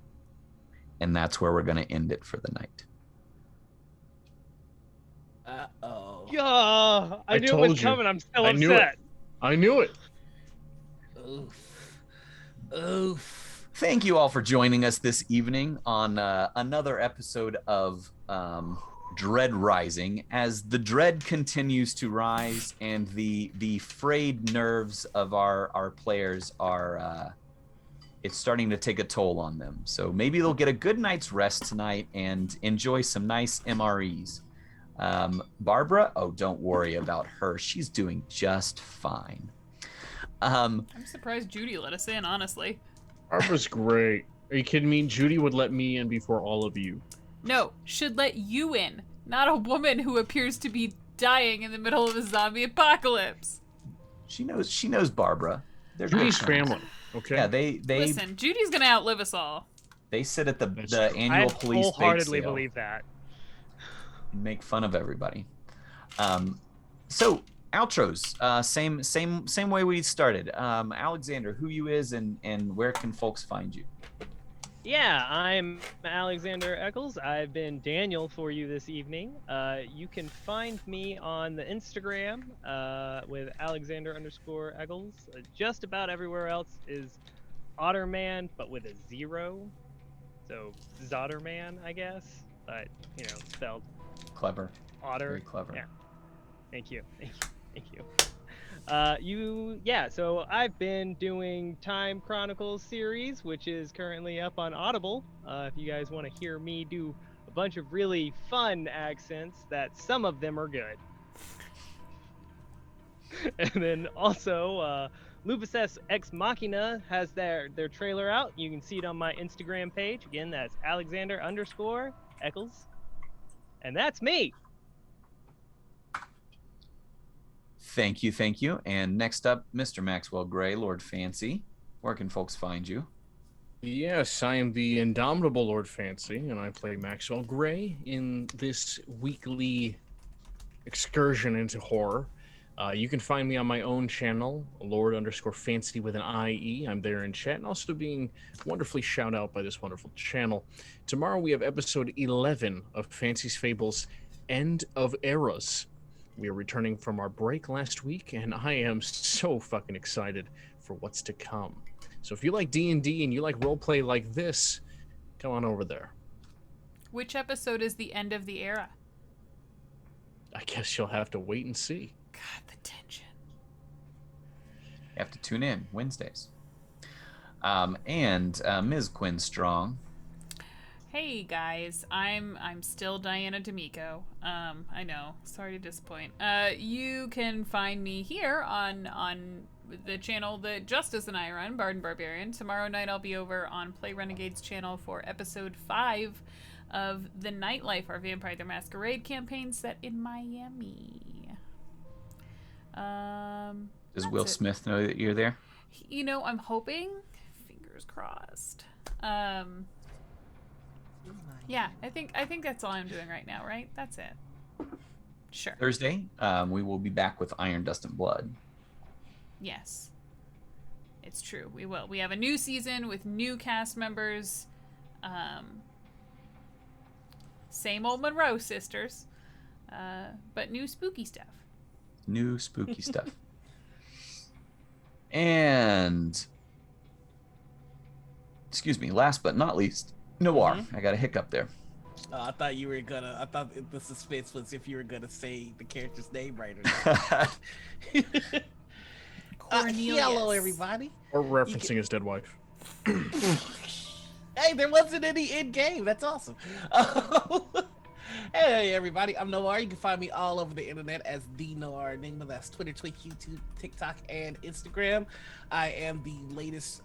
And that's where we're going to end it for the night. Uh-oh. Yeah, I knew it told was you. coming. I'm still I knew it. upset. I knew it. Oof. Thank you all for joining us this evening on another episode of Dread Rising, as the dread continues to rise and the frayed nerves of our players are it's starting to take a toll on them. So maybe they'll get a good night's rest tonight and enjoy some nice MREs. Barbara, oh, don't worry about her. She's doing just fine. I'm surprised Judy let us in, honestly. Barbara's great. Are you kidding me? Judy would let me in before all of you. No, should let you in, not a woman who appears to be dying in the middle of a zombie apocalypse. She knows Barbara. They're Judy's good friends. family. Okay. Yeah, they Listen, Judy's gonna outlive us all. they sit at the I annual police bake wholeheartedly sale believe that. and make fun of everybody. So outros, same way we started. Alexander, who you is and where can folks find you? Yeah, I'm Alexander Eccles. I've been Daniel for you this evening. You can find me on the Instagram with Alexander_Eccles. Just about everywhere else is Otterman, but with a 0. So Zotterman, I guess. But, spelled Clever. Otter. Very clever. Yeah. Thank you. So I've been doing Time Chronicles series, which is currently up on Audible. If you guys want to hear me do a bunch of really fun accents, that some of them are good. And then also, Lupus S Ex Machina has their trailer out. You can see it on my Instagram page. Again, that's Alexander_Eccles. And that's me. Thank you. And next up, Mr. Maxwell Gray, Lord Fancy. Where can folks find you? Yes, I am the indomitable Lord Fancy, and I play Maxwell Gray in this weekly excursion into horror. You can find me on my own channel, Lord_Fancy with an IE. I'm there in chat and also being wonderfully shout out by this wonderful channel. Tomorrow we have episode 11 of Fancy's Fables, End of Eras. We are returning from our break last week, and I am so fucking excited for what's to come. So if you like D&D and you like roleplay like this, come on over there. Which episode is the end of the era? I guess you'll have to wait and see. God, the tension. You have to tune in Wednesdays. And Ms. Quinn Strong. Hey guys, I'm still Diana D'Amico. I know, sorry to disappoint. You can find me here on the channel that Justice and I run, Bard and Barbarian. Tomorrow night I'll be over on Play Renegade's channel for episode 5 of The Nightlife, our Vampire the Masquerade campaign set in Miami. Does Will Smith know that you're there? I'm hoping. Fingers crossed. Yeah, I think that's all I'm doing right now, right? That's it. Sure. Thursday, we will be back with Iron, Dust, and Blood. Yes. It's true. We will. We have a new season with new cast members. Same old Monroe sisters. But new spooky stuff. New spooky stuff. And excuse me, last but not least, Noir. I got a hiccup there. I thought the suspense was if you were gonna say the character's name right or not. Cornelius. Hello, everybody. Or referencing his dead wife. Hey, there wasn't any in game. That's awesome. Hey, everybody. I'm Noir. You can find me all over the internet as The Noir Enigma. That's Twitter, Twitch, YouTube, TikTok, and Instagram. I am the latest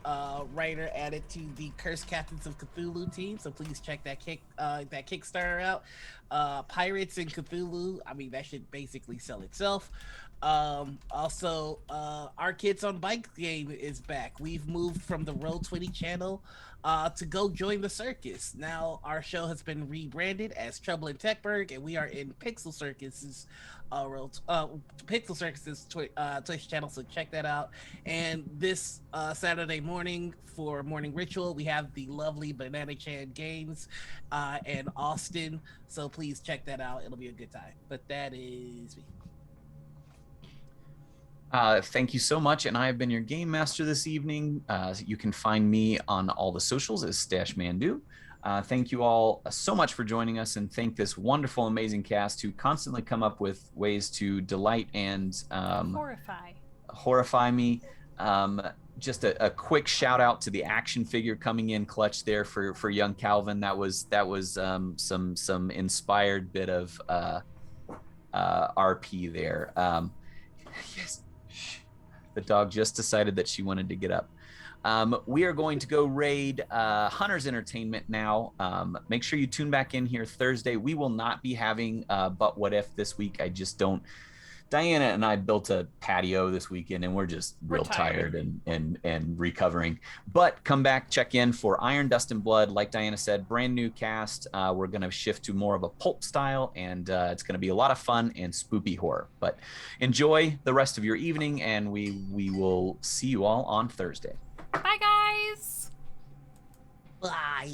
writer added to the Cursed Captains of Cthulhu team, so please check that Kickstarter out. Pirates and Cthulhu. I mean, that should basically sell itself. Also, Our Kids on Bike game is back. We've moved from the Roll20 channel to go join the circus. Now our show has been rebranded as Trouble in Techburg, and we are in Pixel Circus's Twitch channel, so check that out. And this Saturday morning for Morning Ritual, we have the lovely Banana Chan Games in Austin, so please check that out. It'll be a good time. But that is me. Thank you so much, and I have been your game master this evening. You can find me on all the socials as Stash Mandu. Thank you all so much for joining us, and thank this wonderful, amazing cast who constantly come up with ways to delight and horrify me. just a quick shout out to the action figure coming in clutch there for young Calvin. That was some inspired bit of RP there. Yes, the dog just decided that she wanted to get up. We are going to go raid Hunter's Entertainment now. Make sure you tune back in here Thursday. We will not be having But What If this week. I just don't. Diana and I built a patio this weekend, and we're just real tired and recovering. But come back, check in for Iron, Dust, and Blood. Like Diana said, brand new cast. We're going to shift to more of a pulp style, and it's going to be a lot of fun and spoopy horror. But enjoy the rest of your evening, and we will see you all on Thursday. Bye, guys. Bye.